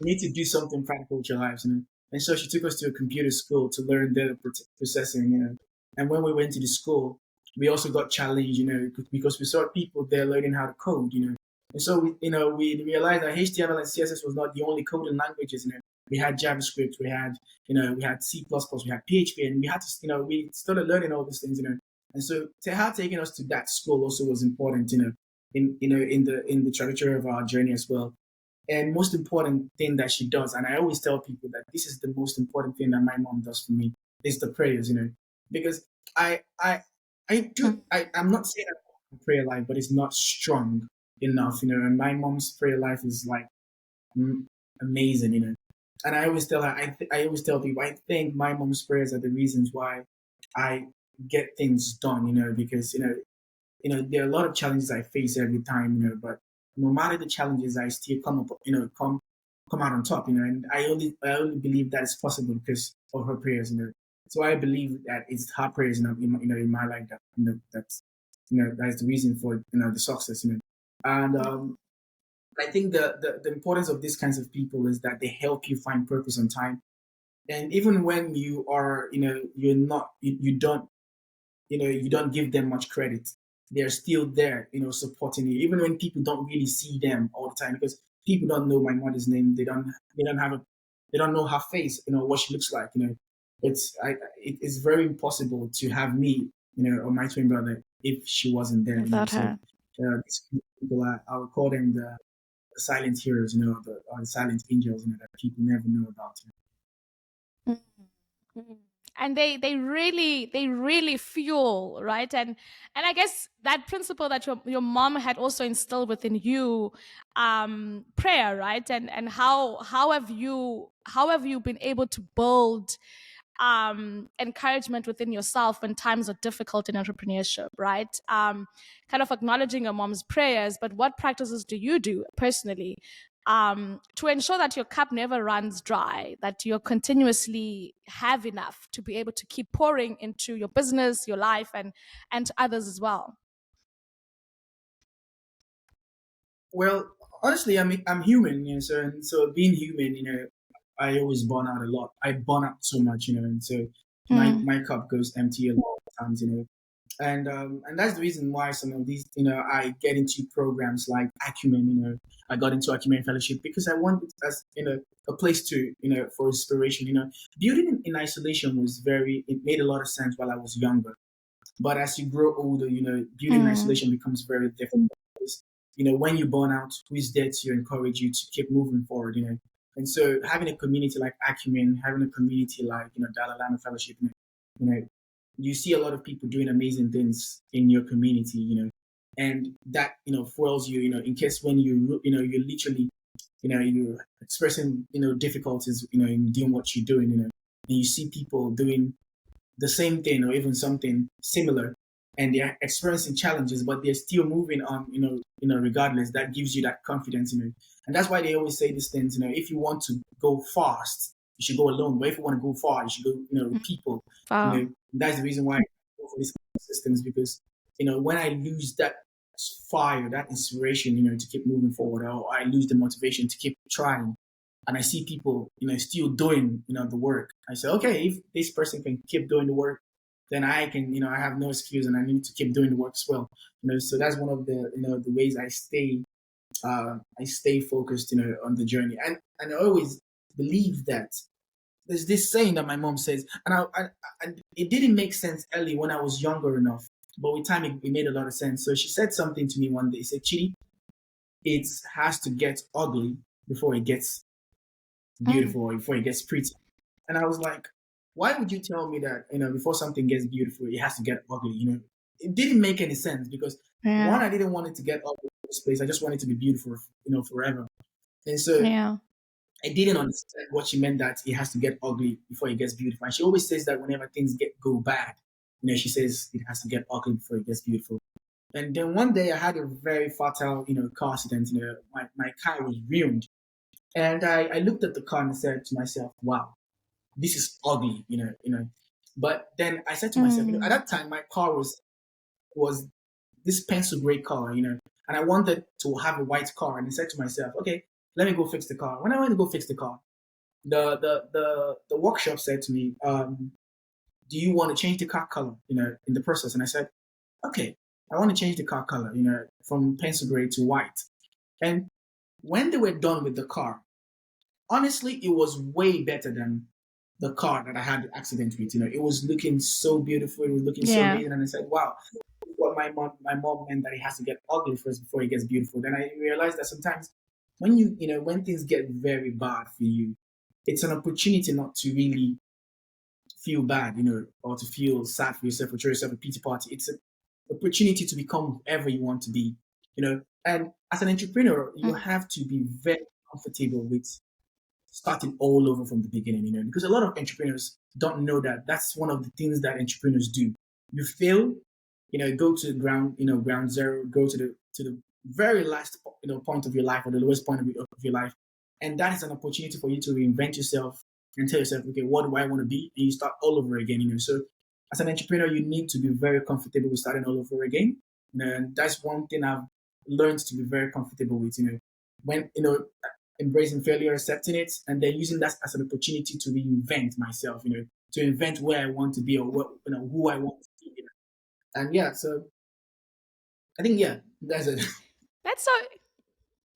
Speaker 2: need to do something practical with your lives, And so she took us to a computer school to learn data processing, And when we went to the school, we also got challenged, because we saw people there learning how to code, And so we realized that HTML and CSS was not the only coding languages, We had JavaScript, we had C++, we had PHP, and we had to, we started learning all these things, And so her taking us to that school also was important, in the trajectory of our journey as well. And most important thing that she does, and I always tell people that this is the most important thing that my mom does for me, is the prayers, because I I I'm not saying I have a prayer life, but it's not strong enough, And my mom's prayer life is like amazing, And I always tell her, I always tell people, I think my mom's prayers are the reasons why I get things done, because there are a lot of challenges I face every time, but no matter the challenges, I still come up, come out on top, and I only believe that is possible because of her prayers, So I believe that it's her prayers, in my life that, that's the reason for, the success, And I think the importance of these kinds of people is that they help you find purpose on time. And even when you are, you're not, you don't give them much credit. They're still there, supporting you, even when people don't really see them all the time, because people don't know my mother's name. They don't know her face, what she looks like, it's very impossible to have me, or my twin brother if she wasn't there,
Speaker 1: Without
Speaker 2: So
Speaker 1: her.
Speaker 2: these people, I would call them the silent heroes, or the silent angels, that people never know about.
Speaker 1: Mm. And they really fuel, right? And I guess that principle that your mom had also instilled within you, prayer, right? And how have you been able to build encouragement within yourself when times are difficult in entrepreneurship, right? Kind of acknowledging your mom's prayers, but what practices do you do personally to ensure that your cup never runs dry, that you continuously have enough to be able to keep pouring into your business, your life, and to others as well?
Speaker 2: Well, honestly, I'm human, so being human, I always burn out a lot. I burn out so much, and so
Speaker 1: Mm,
Speaker 2: my cup goes empty a lot of times, and that's the reason why some of these, I get into programs like Acumen. I got into Acumen Fellowship because I wanted as a place to for inspiration. Building in isolation it made a lot of sense while I was younger. But as you grow older, building in
Speaker 1: mm,
Speaker 2: isolation becomes very difficult. Because, when you burn out, who is there to encourage you to keep moving forward? And so having a community like Acumen, having a community like Dalai Lama Fellowship, you know, you see a lot of people doing amazing things in your community, and that fuels you, in case when you're literally, you're expressing difficulties, in doing what you're doing, and you see people doing the same thing or even something similar, and they're experiencing challenges but they're still moving on, regardless. That gives you that confidence, and that's why they always say these things, if you want to go fast you should go alone, but if you want to go far you should go with
Speaker 1: mm.
Speaker 2: people.
Speaker 1: Wow.
Speaker 2: That's the reason why I go for these systems, because when I lose that fire, that inspiration, to keep moving forward, or I lose the motivation to keep trying, and I see people, still doing, the work, I say, okay, if this person can keep doing the work, then I can, I have no excuse, and I need to keep doing the work as well. So that's one of the, the ways I stay focused, on the journey, and I always believe that there's this saying that my mom says, and it didn't make sense early when I was younger enough, but with time it made a lot of sense. So she said something to me one day. She said, Chidi, it has to get ugly before it gets
Speaker 1: Mm,
Speaker 2: beautiful, or before it gets pretty. And I was like, why would you tell me that, before something gets beautiful, it has to get ugly? It didn't make any sense because one,
Speaker 1: yeah.
Speaker 2: I didn't want it to get ugly in this place. I just wanted it to be beautiful, forever. And so
Speaker 1: Yeah.
Speaker 2: I didn't understand what she meant that it has to get ugly before it gets beautiful. And she always says that whenever things go bad, she says it has to get ugly before it gets beautiful. And then one day I had a very fatal, car accident. My car was ruined. And I looked at the car and said to myself, wow, this is ugly, But then I said to myself, at
Speaker 1: Mm,
Speaker 2: that time my car was this pencil gray color, and I wanted to have a white car. And I said to myself, okay, let me go fix the car. When I went to go fix the car, the workshop said to me, do you want to change the car color, in the process? And I said, okay, I want to change the car color, from pencil gray to white. And when they were done with the car, honestly, it was way better than the car that I had the accident with. It was looking so beautiful. It was looking so
Speaker 1: yeah.
Speaker 2: amazing. And I said, wow, what my mom meant, that it has to get ugly first before it gets beautiful. Then I realized that sometimes when when things get very bad for you, it's an opportunity not to really feel bad, or to feel sad for yourself or throw yourself a pity party. It's an opportunity to become whoever you want to be, And as an entrepreneur, you
Speaker 1: Mm,
Speaker 2: have to be very comfortable with starting all over from the beginning, because a lot of entrepreneurs don't know that that's one of the things that entrepreneurs do. You fail, go to ground zero, go to the very last, point of your life, or the lowest point of your life. And that is an opportunity for you to reinvent yourself and tell yourself, okay, what do I want to be? And you start all over again, So as an entrepreneur, you need to be very comfortable with starting all over again. And that's one thing I've learned to be very comfortable with, when, embracing failure, accepting it, and then using that as an opportunity to reinvent myself, to invent where I want to be, or what, who I want to be. And yeah, so I think, yeah, that's it.
Speaker 1: that's so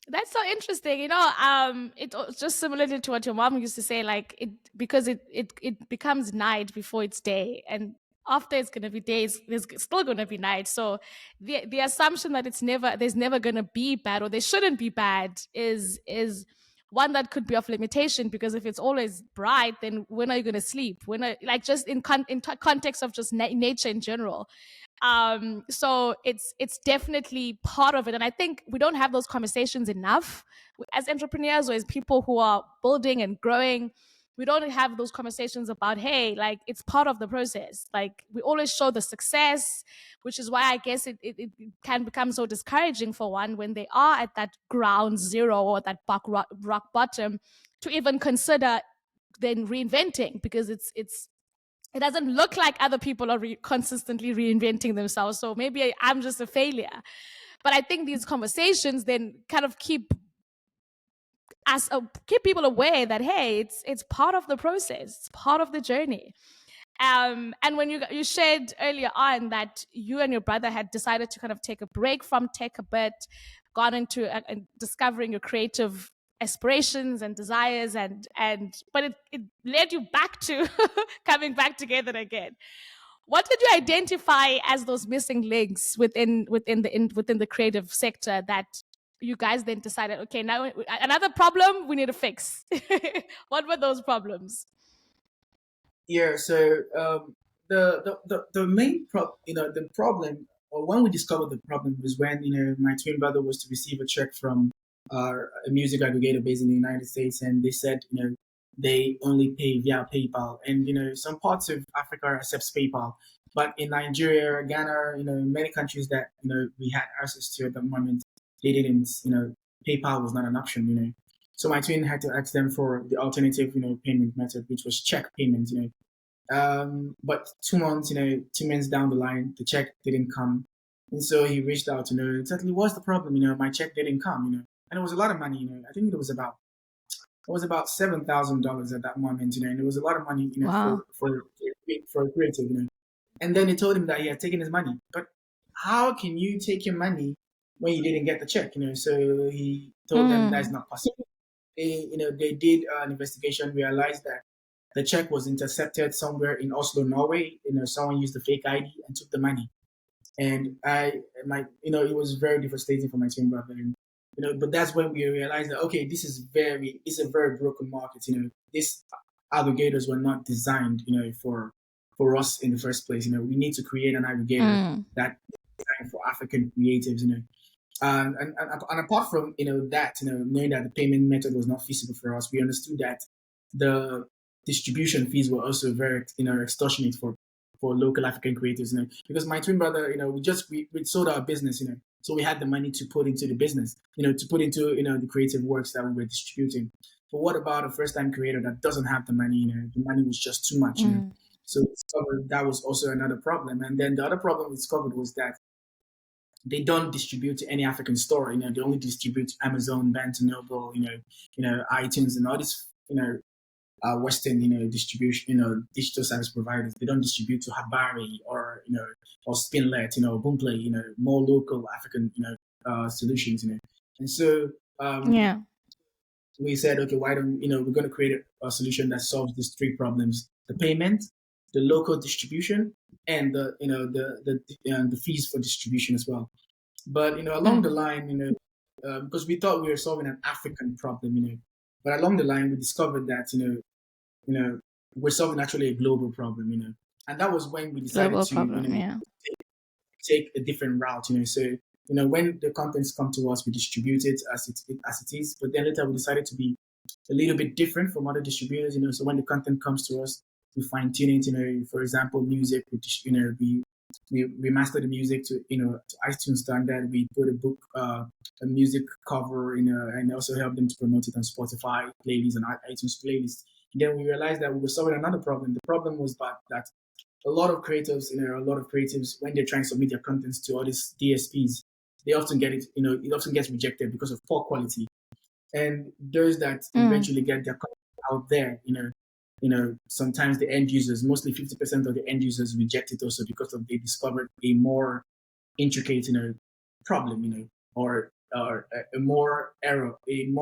Speaker 1: That's so interesting. It's just similar to what your mom used to say, like it because it becomes night before it's day, and after it's gonna be days, there's still gonna be night. So the assumption that there's never gonna be bad or there shouldn't be bad is one that could be of limitation, because if it's always bright, then when are you going to sleep? When are, like, just in context of just nature in general. So it's definitely part of it, and I think we don't have those conversations enough as entrepreneurs or as people who are building and growing. We don't have those conversations about, hey, like, it's part of the process. Like, we always show the success, which is why I guess it can become so discouraging for one when they are at that ground zero or that rock bottom, to even consider then reinventing, because it doesn't look like other people are consistently reinventing themselves. So maybe I'm just a failure. But I think these conversations then kind of keep people aware that, hey, it's part of the process, it's part of the journey. And when you shared earlier on that you and your brother had decided to kind of take a break from tech a bit, gone into discovering your creative aspirations and desires, and but it led you back to coming back together again. What did you identify as those missing links within the creative sector that you guys then decided, okay, now another problem we need to fix? What were those problems?
Speaker 2: Yeah, so the main the problem, or when we discovered the problem, was when my twin brother was to receive a check from a music aggregator based in the United States, and they said they only pay via PayPal, and some parts of Africa accepts PayPal, but in Nigeria, Ghana, many countries that we had access to at the moment, they didn't. PayPal was not an option. So my twin had to ask them for the alternative, payment method, which was check payment. But 2 months, 2 months down the line, the check didn't come, and so he reached out to know exactly what's the problem. My check didn't come. And it was a lot of money. I think it was about $7,000 at that moment. And it was a lot of money.
Speaker 1: Wow.
Speaker 2: For a creative. And then they told him that he had taken his money, but how can you take your money when you didn't get the check? So he told them that's not possible. They did an investigation, realized that the check was intercepted somewhere in Oslo, Norway. Someone used the fake ID and took the money. And it was very devastating for my twin brother. And, but that's when we realized that, okay, it's a very broken market. These aggregators were not designed, for us in the first place. We need to create an aggregator that is designed for African creatives. And apart from that, knowing that the payment method was not feasible for us, we understood that the distribution fees were also very extortionate for local African creators. Because my twin brother, we sold our business, so we had the money to put into the business, to put into the creative works that we were distributing. But what about a first time creator that doesn't have the money? The money was just too much. So we discovered that was also another problem. And then the other problem we discovered was that they don't distribute to any African store. They only distribute to Amazon, Barnes and Noble, iTunes, and all these, Western, distribution, digital service providers. They don't distribute to Habari or Spinlet, Boomplay, more local African, solutions. And so
Speaker 1: Yeah.
Speaker 2: we said, okay, why don't we're going to create a solution that solves these three problems: the payment, the local distribution, and the fees for distribution as well. But along the line, because we thought we were solving an African problem, but along the line we discovered that we're solving actually a global problem, and that was when we decided
Speaker 1: Global
Speaker 2: to
Speaker 1: problem. Yeah.
Speaker 2: take a different route, So when the contents come to us, we distribute it as it is. But then later we decided to be a little bit different from other distributors, So when the content comes to us, we fine tune it. For example, music, we master the music to iTunes standard. We put a music cover, and also help them to promote it on Spotify playlists and iTunes playlists. And then we realized that we were solving another problem. The problem was that a lot of creatives, when they're trying to submit their contents to all these DSPs, they often get it often gets rejected because of poor quality. And those that eventually get their content out there, sometimes the end users, mostly 50% of the end users, reject it also because they discovered a more intricate, problem, or a more error, a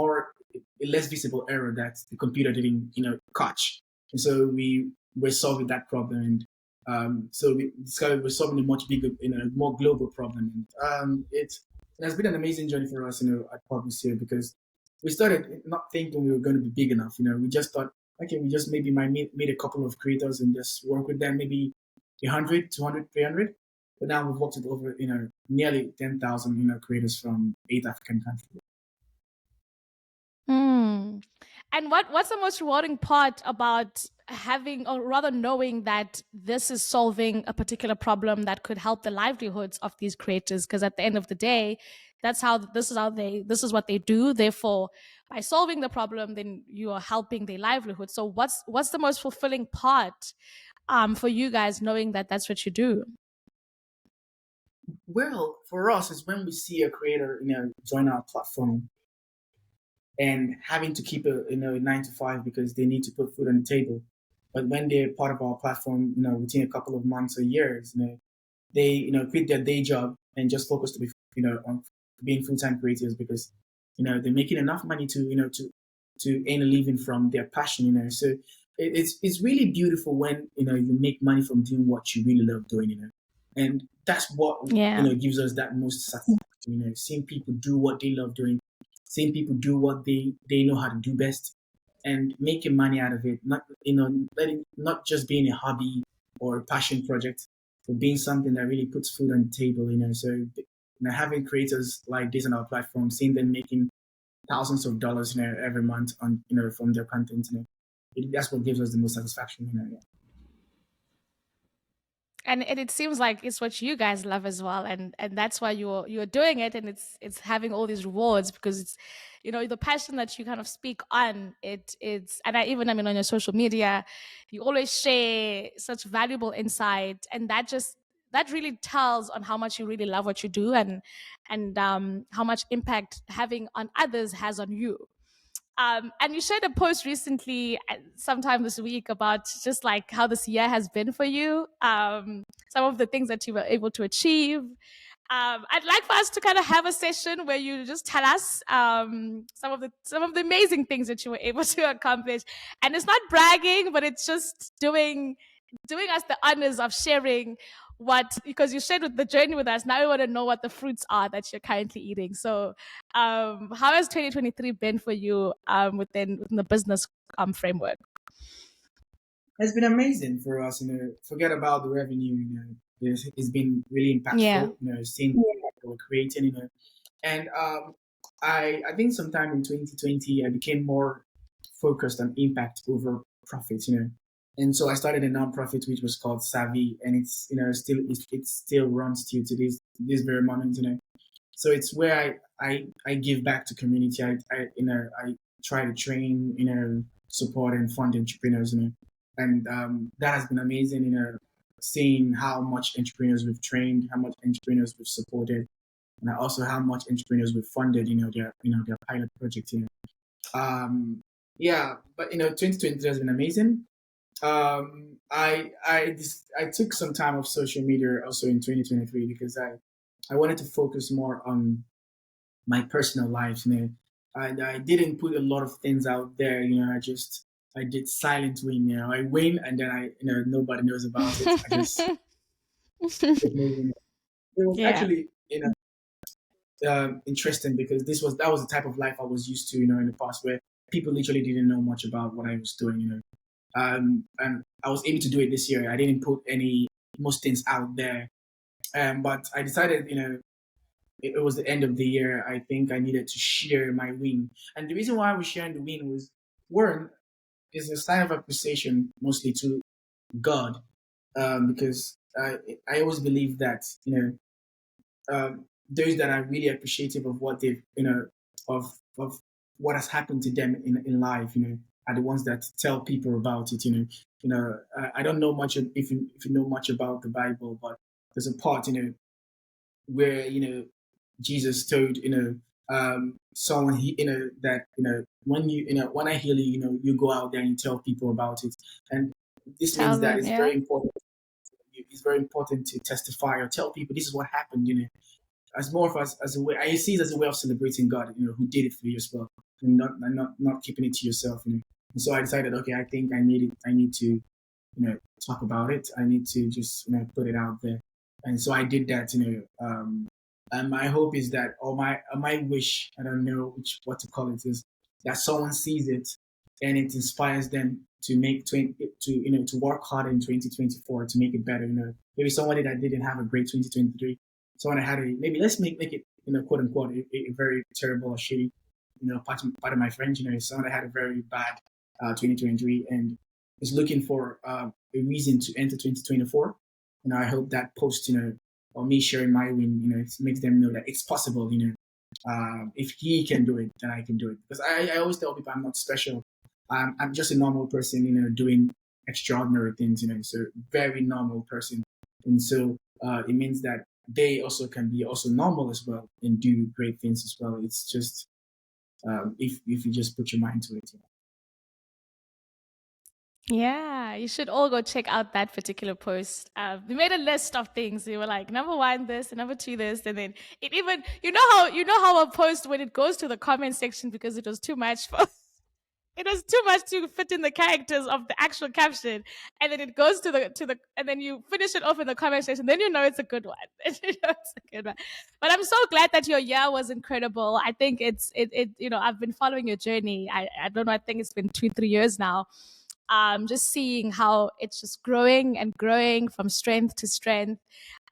Speaker 2: less visible error that the computer didn't, catch. And so we were solving that problem, and so we discovered we're solving a much bigger, more global problem. And it has been an amazing journey for us, at Publiseer, because we started not thinking we were going to be big enough. We just thought, okay, we just maybe might meet a couple of creators and just work with them, maybe 100, 200, 300. But now we've worked with over, nearly 10,000, creators from 8 African countries.
Speaker 1: Hmm. And what's the most rewarding part about having, or rather knowing that this is solving a particular problem that could help the livelihoods of these creators? Because at the end of the day, this is what they do. Therefore, by solving the problem, then you are helping their livelihood. So what's the most fulfilling part for you guys, knowing that that's what you do?
Speaker 2: Well, for us, it's when we see a creator, join our platform and having to keep a 9 to 5 because they need to put food on the table. But when they're part of our platform, within a couple of months or years, they quit their day job and just focus to be on being full-time creators because they're making enough money to to earn a living from their passion. So it's really beautiful when you make money from doing what you really love doing. And that's what
Speaker 1: Yeah.
Speaker 2: gives us that most satisfaction. Seeing people do what they love doing, seeing people do what they know how to do best, and making money out of it. Not not just being a hobby or a passion project, but being something that really puts food on the table. So having creators like this on our platform, seeing them making thousands of dollars every month on from their content, that's what gives us the most satisfaction. Yeah.
Speaker 1: And it seems like it's what you guys love as well, and that's why you're doing it, and it's having all these rewards because it's the passion that you kind of speak on it's and I mean on your social media you always share such valuable insight, and that really tells on how much you really love what you do, and how much impact having on others has on you. And you shared a post recently, sometime this week, about just like how this year has been for you, some of the things that you were able to achieve. I'd like for us to kind of have a session where you just tell us some of the amazing things that you were able to accomplish. And it's not bragging, but it's just doing us the honors of sharing because you shared with the journey with us. Now we want to know what the fruits are that you're currently eating. So how has 2023 been for you within the business framework?
Speaker 2: It's been amazing for us. Forget about the revenue. It's been really
Speaker 1: Yeah.
Speaker 2: impactful. Seeing what we're creating. And I think sometime in 2020 I became more focused on impact over profit. And so I started a nonprofit which was called Savvy, and it's it still runs to this very moment. So it's where I give back to community. I try to train, support and fund entrepreneurs, and that has been amazing. Seeing how much entrepreneurs we've trained, how much entrepreneurs we've supported, and also how much entrepreneurs we've funded. Their pilot project. Yeah, but 2023 has been amazing. I took some time off social media also in 2023 because I wanted to focus more on my personal life. I didn't put a lot of things out there. I did silent win. I win and then nobody knows about it. I just keep moving. It was
Speaker 1: Yeah.
Speaker 2: actually interesting because that was the type of life I was used to. In the past where people literally didn't know much about what I was doing. And I was able to do it this year. I didn't put most things out there, but I decided it was the end of the year. I think I needed to share my win. And the reason why I was sharing the win was, one, is a sign of appreciation mostly to God, because I always believe that, those that are really appreciative of what they've, of what has happened to them in life, are the ones that tell people about it. I don't know much if you know much about the Bible, but there's a part, where Jesus told someone that when I heal you, you go out there and you tell people about it, and this
Speaker 1: Tell
Speaker 2: means that
Speaker 1: them,
Speaker 2: it's
Speaker 1: yeah.
Speaker 2: very important. It's very important to testify or tell people this is what happened. As more of as a way, I see it as a way of celebrating God, who did it for you as well, and not keeping it to yourself. And so I decided, okay, I think I need to talk about it. I need to just put it out there, and so I did that. And my hope is that, or my wish, I don't know what to call it, is that someone sees it and it inspires them to make to work hard in 2024 to make it better. Maybe somebody that didn't have a great 2023, someone that had maybe let's make it quote unquote a very terrible or shitty, part of my French, someone that had a very bad 2023 and is looking for a reason to enter 2024. I hope that post, or me sharing my win, it makes them know that it's possible. If he can do it, then I can do it. Because I always tell people I'm not special. I'm just a normal person, doing extraordinary things, so very normal person. And so it means that they also can be also normal as well and do great things as well. It's just if you just put your mind to it.
Speaker 1: Yeah, you should all go check out that particular post. We made a list of things. We were like, number one, this, and number two, this, and then it even, you know how a post when it goes to the comment section because it was too much for, it was too much to fit in the characters of the actual caption, and then it goes to the, and then you finish it off in the comment section. Then you know it's a good one. Then you know it's a good one. But I'm so glad that your year was incredible. I think it. I've been following your journey. I don't know. I think it's been 2-3 years now, just seeing how it's just growing and growing from strength to strength.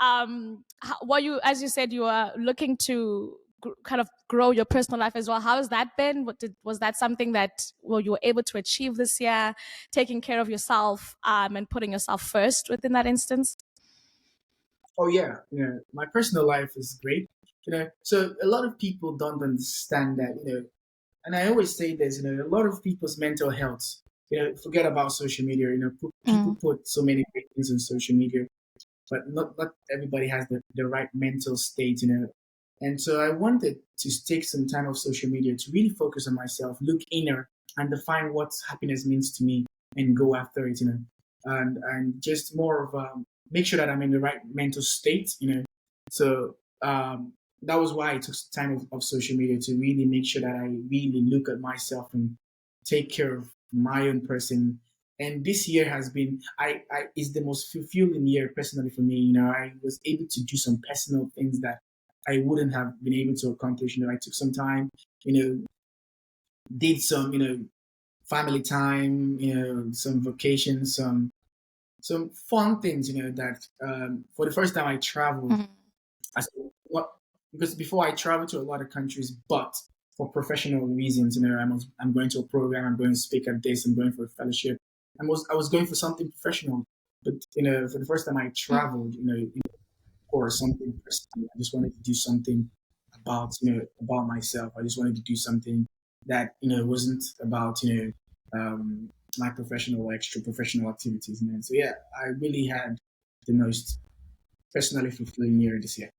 Speaker 1: As you said, you are looking to kind of grow your personal life as well. How has that been? Was that something that you were able to achieve this year, taking care of yourself and putting yourself first within that instance?
Speaker 2: Oh yeah, my personal life is great. So a lot of people don't understand that, and I always say this, a lot of people's mental health, forget about social media, people
Speaker 1: Mm.
Speaker 2: put so many great things on social media, but not everybody has the right mental state, And so I wanted to take some time off social media to really focus on myself, look inner, and define what happiness means to me, and go after it, and just more of make sure that I'm in the right mental state, So that was why I took time of social media to really make sure that I really look at myself and take care of my own person. And this year has been I is the most fulfilling year personally for me. I was able to do some personal things that I wouldn't have been able to accomplish. I took some time, did some, family time, some vacations, some fun things, that for the first time I traveled.
Speaker 1: Mhm.
Speaker 2: I said, what? Because before I traveled to a lot of countries, but for professional reasons, I'm going to a program, I'm going to speak at this, I'm going for a fellowship. I was going for something professional, but for the first time I
Speaker 1: Mm.
Speaker 2: traveled, for something personal. I just wanted to do something about myself. I just wanted to do something that wasn't about my professional or extra professional activities. So yeah, I really had the most personally fulfilling year this year.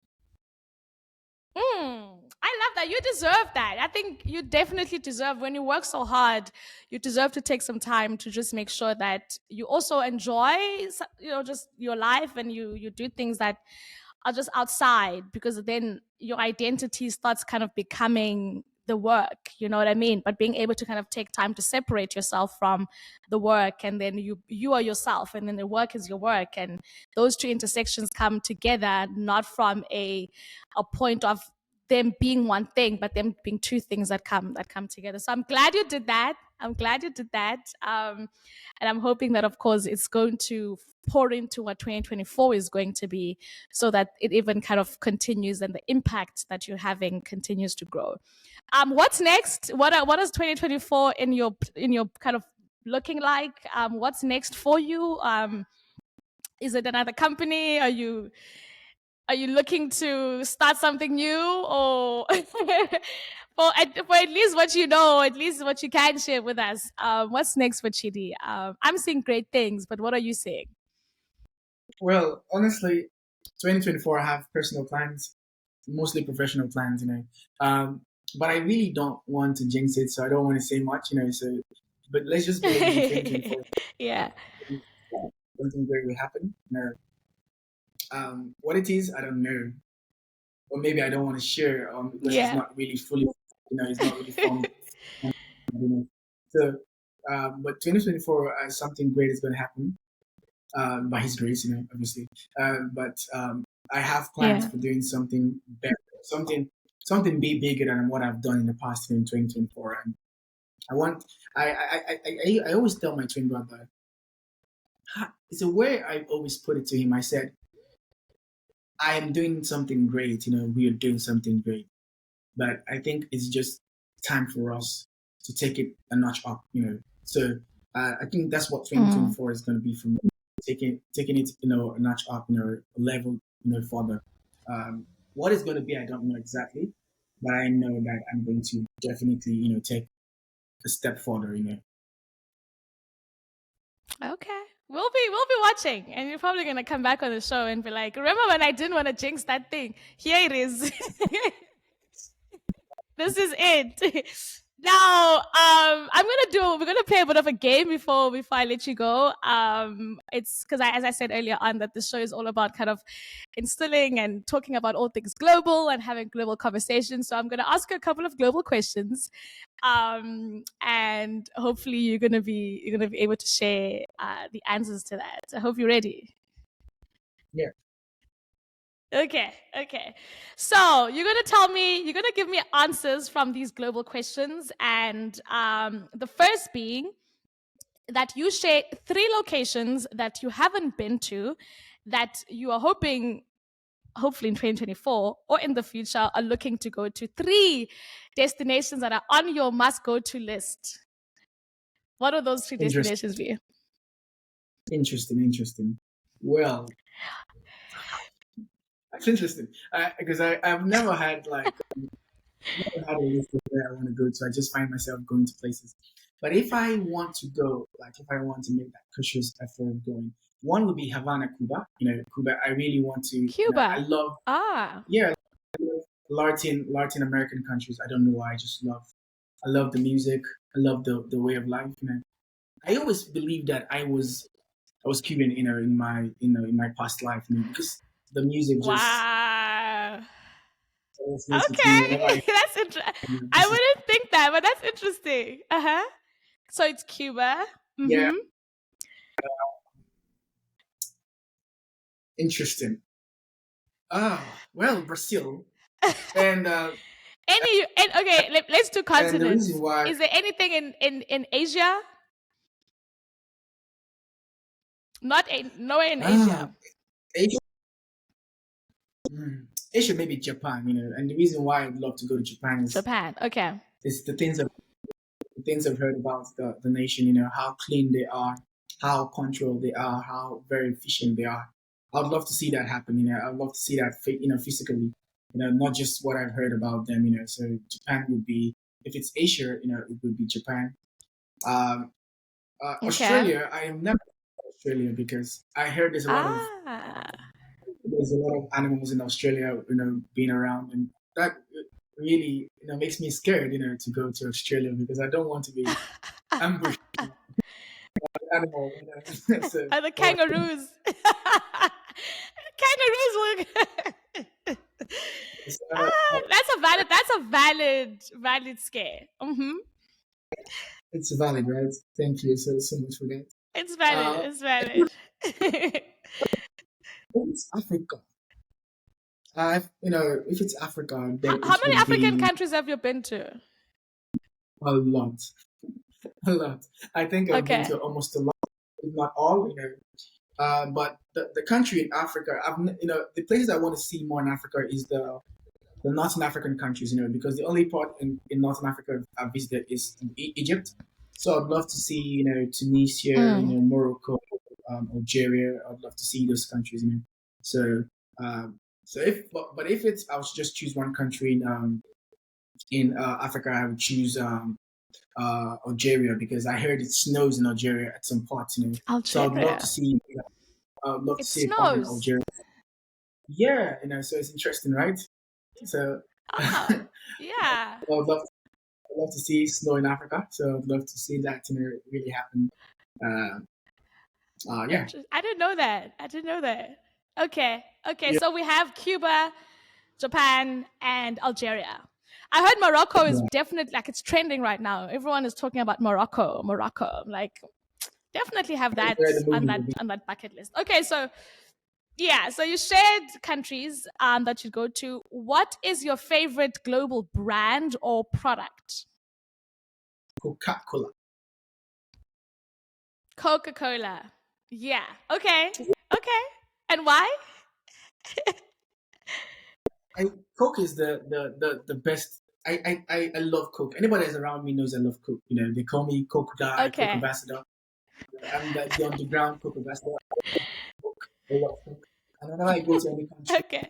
Speaker 1: I love that. You deserve that. I think you definitely deserve, when you work so hard, you deserve to take some time to just make sure that you also enjoy, just your life, and you do things that are just outside, because then your identity starts kind of becoming the work, you know what I mean? But being able to kind of take time to separate yourself from the work, and then you are yourself, and then the work is your work, and those two intersections come together, not from a point of them being one thing, but them being two things that come together. So I'm glad you did that. I'm glad you did that. And I'm hoping that, of course, it's going to pour into what 2024 is going to be, so that it even kind of continues, and the impact that you're having continues to grow. What's next? What is 2024 in your kind of looking like? What's next for you? Is it another company? Are you looking to start something new, or for at least what you know, at least what you can share with us? What's next for Chidi? I'm seeing great things, but what are you seeing?
Speaker 2: Well, honestly, 2024 I have personal plans, mostly professional plans, but I really don't want to jinx it, so I don't want to say much, So, but let's just believe in 2024
Speaker 1: Yeah,
Speaker 2: something great will happen. What it is, I don't know, or maybe I don't want to share because it's
Speaker 1: yeah.
Speaker 2: not really fully, it's not really formed. So, but 2024, something great is going to happen by His grace, obviously. But I have plans
Speaker 1: Yeah.
Speaker 2: for doing something better. something be bigger than what I've done in the past in 2024. And I want I always tell my twin brother, it's a way I always put it to him. I said, I am doing something great, we are doing something great. But I think it's just time for us to take it a notch up. So I think that's what 2024 is going to be for me. Taking it, a notch up, a level, further. What it's going to be, I don't know exactly, but I know that I'm going to definitely, take a step further.
Speaker 1: Okay. We'll be watching, and you're probably gonna come back on the show and be like, "Remember when I didn't want to jinx that thing? Here it is. This is it." Now, we're gonna play a bit of a game before I let you go. It's because as I said earlier on, that this show is all about kind of instilling and talking about all things global and having global conversations. So I'm gonna ask you a couple of global questions, and hopefully you're gonna be able to share the answers to that. I hope you're ready.
Speaker 2: Yeah.
Speaker 1: Okay. So you're gonna give me answers from these global questions, and the first being that you share 3 locations that you haven't been to, that you are hopefully in 2024 or in the future are looking to go to. 3 destinations that are on your must go to list. What would those 3 destinations be?
Speaker 2: Interesting. Well, that's interesting because I've never had never had a list of where I want to go to. I just find myself going to places. But if I want to go, if I want to make that conscious effort of going, one would be Havana, Cuba. Cuba. I really want to.
Speaker 1: Cuba.
Speaker 2: I love. Yeah, I love Latin American countries. I don't know why. I love the music. I love the way of life. I always believed that I was Cuban, in my past life, because the music just.
Speaker 1: Wow.
Speaker 2: Okay,
Speaker 1: that's interesting. I wouldn't think that, but that's interesting. So it's Cuba. Mm-hmm.
Speaker 2: Yeah. Interesting. Well, Brazil. And
Speaker 1: okay, let's do continents.
Speaker 2: And the reason why,
Speaker 1: is there anything in Asia? Nowhere in Asia.
Speaker 2: Asia, maybe Japan, and the reason why I'd love to go to Japan is
Speaker 1: Japan. Okay.
Speaker 2: It's the things I've heard about the nation, how clean they are, how controlled they are, how very efficient they are. I'd love to see that happen, I'd love to see that, physically, not just what I've heard about them, So Japan would be, if it's Asia, it would be Japan. Okay. Australia, I am never in Australia because I heard there's a lot of animals in Australia, being around, and that really, makes me scared, to go to Australia because I don't want to be ambushed by an animal. So,
Speaker 1: the kangaroos. Kangaroos will. That's a valid scare. Mm-hmm.
Speaker 2: It's valid, right? Thank you so much for that.
Speaker 1: It's valid. It's valid.
Speaker 2: It's Africa. If it's Africa, then
Speaker 1: how many African countries have you been to?
Speaker 2: A lot. I think I've been to almost a lot, if not all. But the country in Africa, the places I want to see more in Africa is the Northern African countries, because the only part in Northern Africa I've visited is Egypt. So I'd love to see, Tunisia, Morocco, Algeria. I'd love to see those countries, So, if I was to just choose one country in Africa, I would choose Algeria because I heard it snows in Algeria at some parts,
Speaker 1: Algeria.
Speaker 2: So I'd love to see. I'd love to see a part in Algeria. Yeah, so it's interesting, right? So,
Speaker 1: yeah.
Speaker 2: I'd love to see snow in Africa. So I'd love to see that really happen. Yeah.
Speaker 1: I didn't know that. Okay. Yeah. So we have Cuba, Japan, and Algeria. I heard Morocco is definitely, it's trending right now. Everyone is talking about Morocco. Definitely have that on that bucket list. Okay, so Yeah, so you shared countries that you go to. What is your favorite global brand or product?
Speaker 2: Coca-Cola.
Speaker 1: Coca-Cola. Yeah. Okay. Okay. And why?
Speaker 2: I, Coke is the best. I love Coke. Anybody that's around me knows I love Coke. They call me Coke guy, Coke
Speaker 1: Okay.
Speaker 2: ambassador. I'm the underground Coke ambassador. Coke. I love Coke. And whenever I go to any country,
Speaker 1: Okay.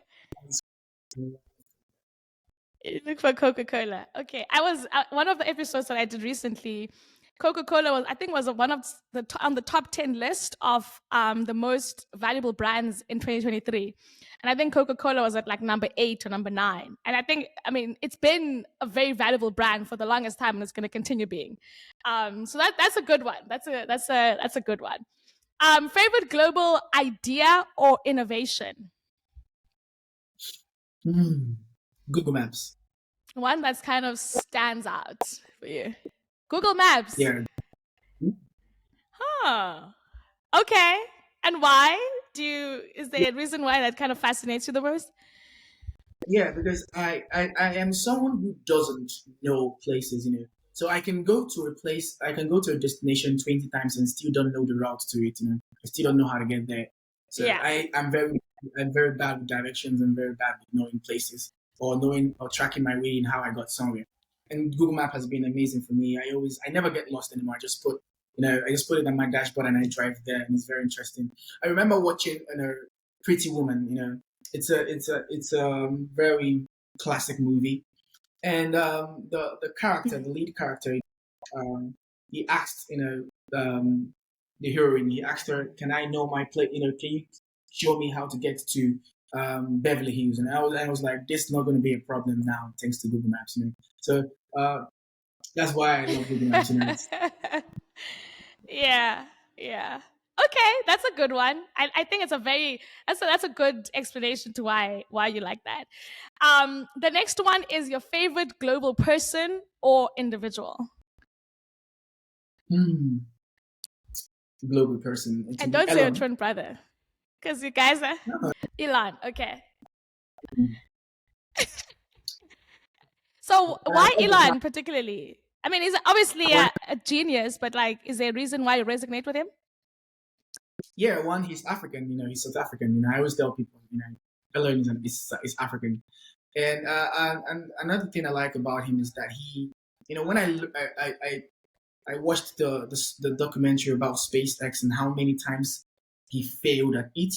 Speaker 1: You look for Coca Cola. Okay, I was one of the episodes that I did recently. Coca Cola was, I think, was one of on the top 10 list of the most valuable brands in 2023, and I think Coca Cola was at like number 8 or number 9. And I think, I mean, it's been a very valuable brand for the longest time, and it's going to continue being. So that's a good one. That's a good one. Favorite global idea or innovation?
Speaker 2: mm, Google Maps.
Speaker 1: One that's kind of stands out for you. Google Maps.
Speaker 2: Yeah.
Speaker 1: Huh. Okay. And why? Is there a reason why that kind of fascinates you the most?
Speaker 2: Yeah, because I am someone who doesn't know places. So I can go to a place, I can go to a destination 20 times and still don't know the route to it. I still don't know how to get there. So
Speaker 1: Yeah.
Speaker 2: I'm very bad with directions and very bad with knowing places or knowing or tracking my way in how I got somewhere. And Google Map has been amazing for me. I never get lost anymore. I just put it on my dashboard and I drive there, and it's very interesting. I remember watching Pretty Woman. It's a very classic movie, and the lead character, um, he asked the heroine, he asked her, "Can I know my place? Can you show me how to get to Beverly Hills?" And I was like, "This is not going to be a problem now, thanks to Google Maps." So that's why I love Google Maps.
Speaker 1: Yeah. Yeah. Okay, that's a good one. I think it's a very that's a good explanation to why you like that. The next one is your favorite global person or individual.
Speaker 2: Hmm. Global person. It
Speaker 1: And
Speaker 2: would be
Speaker 1: don't say your
Speaker 2: Elon.
Speaker 1: twin brother, because you guys are
Speaker 2: No.
Speaker 1: Elon. Okay. So why
Speaker 2: Elon.
Speaker 1: Elon particularly? I mean, he's obviously a genius, but like, is there a reason why you resonate with him?
Speaker 2: Yeah, one, he's African. He's South African. I always tell people, Elon is African. And another thing I like about him is that when I watched the documentary about SpaceX and how many times he failed at it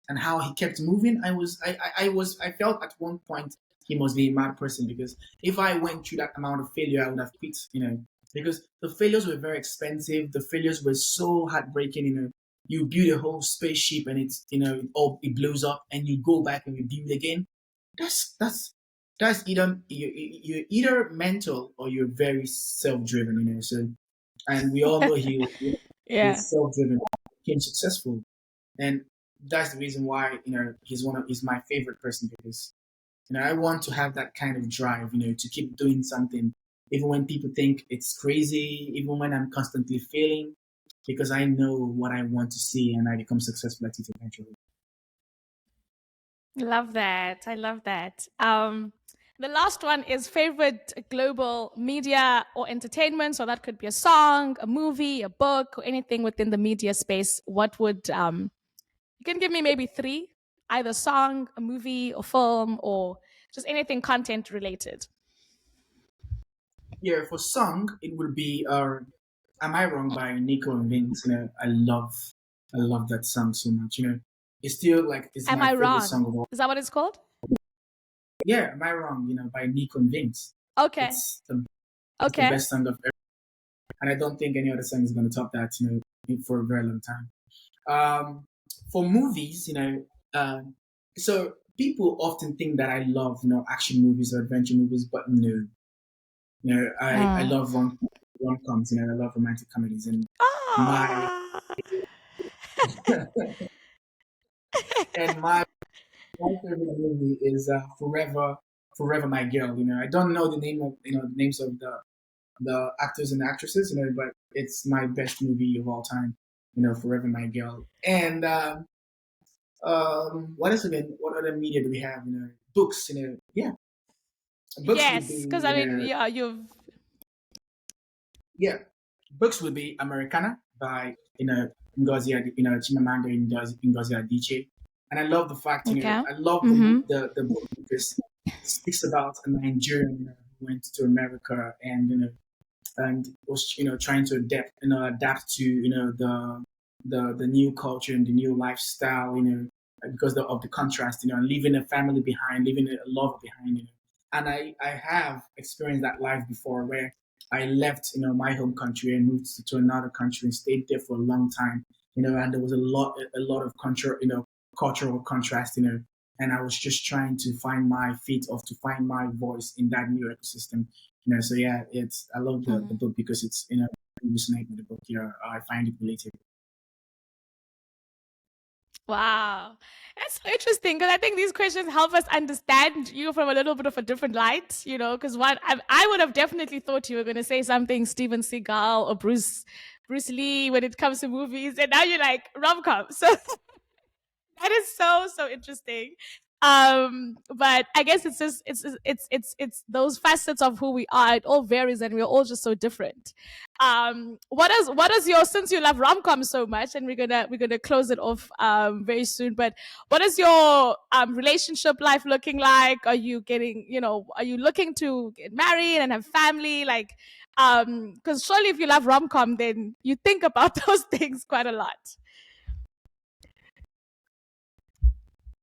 Speaker 2: and how he kept moving. I felt at one point he must be a mad person, because if I went through that amount of failure, I would have quit. Because the failures were very expensive. The failures were so heartbreaking. You build a whole spaceship and it blows up, and you go back and you build again. That's either you're either mental or you're very self-driven. So, and we all know
Speaker 1: Yeah.
Speaker 2: he's self-driven, became successful, and that's the reason why he's my favorite person, because I want to have that kind of drive, to keep doing something, even when people think it's crazy, even when I'm constantly failing, because I know what I want to see and I become successful at it eventually.
Speaker 1: Love that. I love that. The last one is favorite global media or entertainment. So that could be a song, a movie, a book, or anything within the media space. What would you can give me maybe three, either song, a movie, or film, or just anything content related.
Speaker 2: Yeah, for song, it would be "Am I Wrong" by Nico and Vince. I love that song so much. It's still like it's
Speaker 1: Am
Speaker 2: my
Speaker 1: I
Speaker 2: favorite
Speaker 1: wrong?
Speaker 2: song of all.
Speaker 1: Is that what it's called?
Speaker 2: Yeah, "Am I Wrong," by Nico and Vince.
Speaker 1: Okay.
Speaker 2: It's the
Speaker 1: Okay.
Speaker 2: best song of ever, and I don't think any other song is going to top that. For a very long time. For movies, so people often think that I love action movies or adventure movies, but no. I
Speaker 1: Mm.
Speaker 2: love rom-coms. I love romantic comedies, and my
Speaker 1: Ah.
Speaker 2: and my favorite movie is Forever My Girl. I don't know the names of the actors and actresses, but it's my best movie of all time. Forever My Girl, and What else again? What other media do we have? Books. Yeah, books would
Speaker 1: Yes, because
Speaker 2: be
Speaker 1: I mean, yeah, you've
Speaker 2: yeah, books would be Americana by Ngozi Chimamanda Ngozi Adichie, and I love the fact
Speaker 1: okay.
Speaker 2: I love
Speaker 1: Mm-hmm.
Speaker 2: the book because it speaks about a Nigerian who went to America and was trying to adapt to the new culture and the new lifestyle because of the contrast and leaving a family behind, leaving a lover behind and I have experienced that life before where I left my home country and moved to another country and stayed there for a long time and there was a lot of cultural contrast and I was just trying to find my feet off to find my voice in that new ecosystem so yeah, I love the book because it's resonate with the book. I find it relatable.
Speaker 1: Wow. That's so interesting because I think these questions help us understand you from a little bit of a different light, because I would have definitely thought you were going to say something Steven Seagal or Bruce Lee when it comes to movies, and now you're like rom-com. So that is so interesting. But I guess it's just it's those facets of who we are. It all varies, and we're all just so different. What is your, since you love rom com so much, and we're gonna close it off very soon. But what is your relationship life looking like? Are you looking to get married and have family? Like, because surely if you love rom com, then you think about those things quite a lot.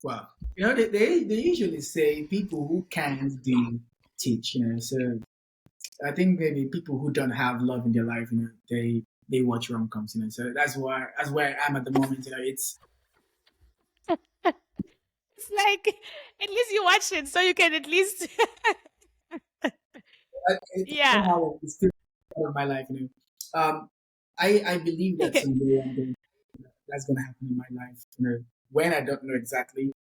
Speaker 2: Well, they usually say people who can't do teach. So I think maybe people who don't have love in their life, they watch rom coms. So that's where I am at the moment.
Speaker 1: It's like at least you watch it, so you can at least
Speaker 2: It's
Speaker 1: yeah.
Speaker 2: somehow it's still part of my life. I believe that someday that's going to happen in my life. When I don't know exactly.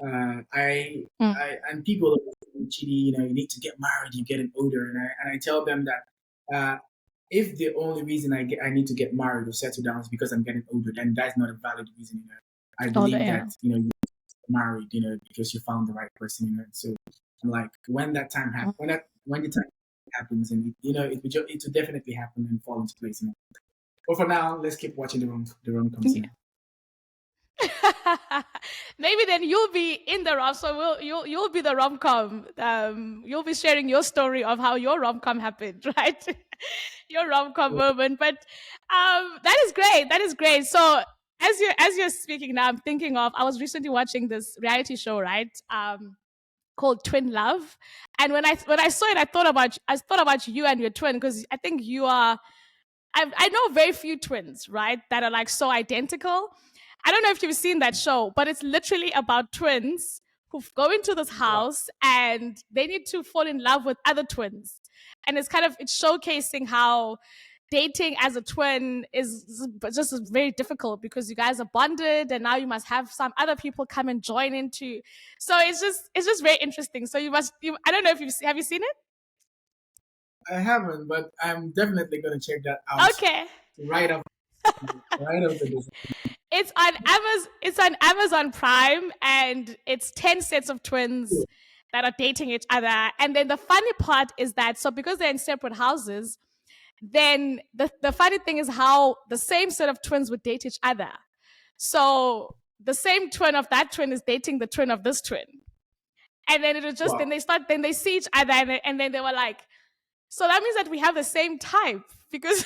Speaker 2: I,
Speaker 1: Mm.
Speaker 2: and people always say, Chidi, you need to get married. You're getting older, and I tell them that if the only reason I need to get married or settle down is because I'm getting older, then that's not a valid reason. I
Speaker 1: Oh,
Speaker 2: believe
Speaker 1: yeah.
Speaker 2: that you get married, because you found the right person. So I'm like, when that time happens, when the time happens, and it will definitely happen and fall into place. But for now, let's keep watching the rom coms.
Speaker 1: Yeah. Maybe then you'll be in the rom. So you'll be the rom com. You'll be sharing your story of how your rom com happened, right? Your rom com moment. But that is great. That is great. So as you're speaking now, I'm thinking of, I was recently watching this reality show, right? Called Twin Love. And when I saw it, I thought about you and your twin, because I think you are, I know very few twins, right, that are like so identical. I don't know if you've seen that show, but it's literally about twins who go into this
Speaker 2: Wow.
Speaker 1: house and they need to fall in love with other twins. And it's showcasing how dating as a twin is just very difficult, because you guys are bonded and now you must have some other people come and join into. So it's just very interesting. So I don't know if have you seen it?
Speaker 2: I haven't, but I'm definitely going to check that out
Speaker 1: Okay.
Speaker 2: right after this.
Speaker 1: It's on Amazon Prime, and it's 10 sets of twins that are dating each other. And then the funny part is that, so because they're in separate houses, then the funny thing is how the same set of twins would date each other. So the same twin of that twin is dating the twin of this twin. And then it was just,
Speaker 2: Wow.
Speaker 1: then they see each other, and then they were like, so that means that we have the same type, because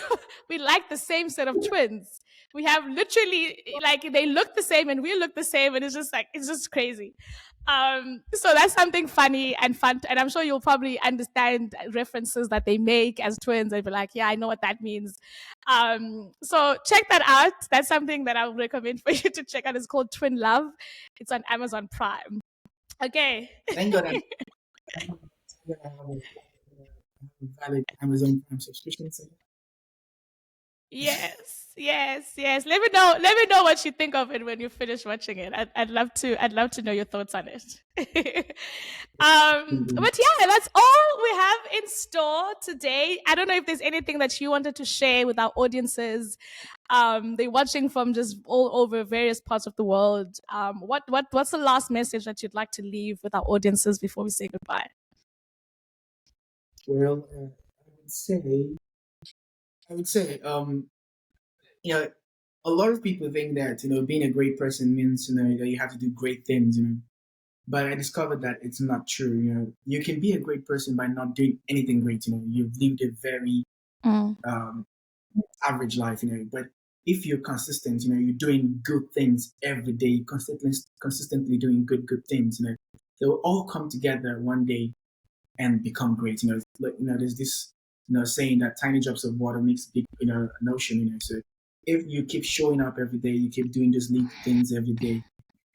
Speaker 1: we like the same set of twins. We have literally, like, they look the same and we look the same, and it's just crazy. So that's something funny and fun, and I'm sure you'll probably understand references that they make as twins and be like, yeah, I know what that means. So check that out. That's something that I would recommend for you to check out. It's called Twin Love. It's on Amazon Prime. Okay.
Speaker 2: Thank God I have a valid Amazon Prime subscription. So
Speaker 1: Yes, yes, yes. Let me know. Let me know what you think of it when you finish watching it. I'd love to. I'd love to know your thoughts on it. But yeah, that's all we have in store today. I don't know if there's anything that you wanted to share with our audiences, They're watching from just all over various parts of the world. What's the last message that you'd like to leave with our audiences before we say goodbye?
Speaker 2: Well, I would say, you know, a lot of people think that being a great person means that you have to do great things. But I discovered that it's not true. You can be a great person by not doing anything great. You've lived a very
Speaker 1: Mm.
Speaker 2: um, average life. But if you're consistent, you're doing good things every day, consistently doing good things. They'll all come together one day and become great. There's this saying that tiny drops of water makes a big an ocean. So if you keep showing up every day, you keep doing those little things every day,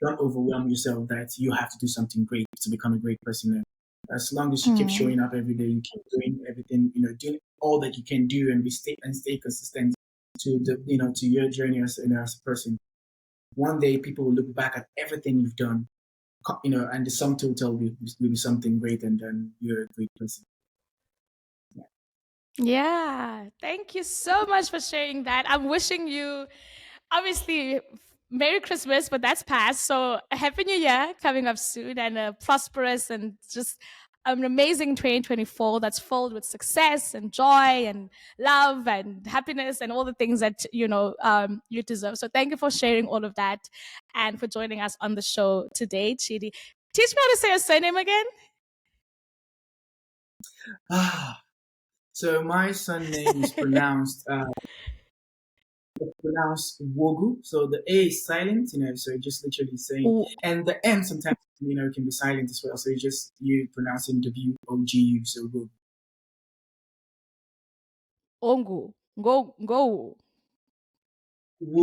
Speaker 2: don't overwhelm yourself that you have to do something great to become a great person. As long as you keep
Speaker 1: Mm.
Speaker 2: showing up every day, you keep doing everything, doing all that you can do, and stay consistent to the to your journey as a person. One day, people will look back at everything you've done, and the sum total will be something great, and then you're a great person.
Speaker 1: Yeah, thank you so much for sharing that. I'm wishing you, obviously, Merry Christmas, but that's past. So, a Happy New Year coming up soon, and a prosperous and just an amazing 2024 that's filled with success and joy and love and happiness and all the things that you deserve. So, thank you for sharing all of that and for joining us on the show today, Chidi. Teach me how to say your surname again.
Speaker 2: Ah, so my son name is pronounced Wogu. So the A is silent, so just literally saying, and the N sometimes, can be silent as well. So you pronouncing WOGU. So Wogu.
Speaker 1: Ongu. Go.
Speaker 2: Wogu.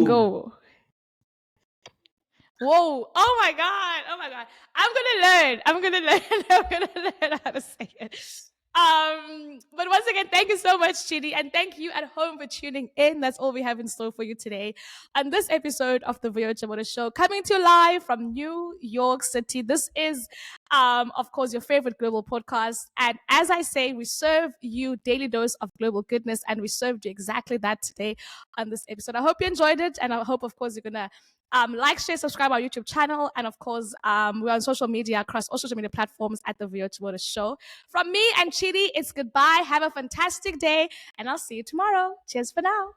Speaker 1: Go. Whoa. Oh my God. Oh my God. I'm gonna learn. I'm gonna learn. I'm gonna learn how to say it. But once again, thank you so much, Chidi, and thank you at home for tuning in. That's all we have in store for you today on this episode of the Vuyo Show, coming to you live from New York City. This is, of course, your favorite global podcast, and as I say, we serve you daily dose of global goodness, and we served you exactly that today on this episode. I hope you enjoyed it, and I hope, of course, you're gonna like, share, subscribe our YouTube channel, and of course, we're on social media across all social media platforms at the Vuyo Show. From me and Chidi, it's goodbye. Have a fantastic day, and I'll see you tomorrow. Cheers for now.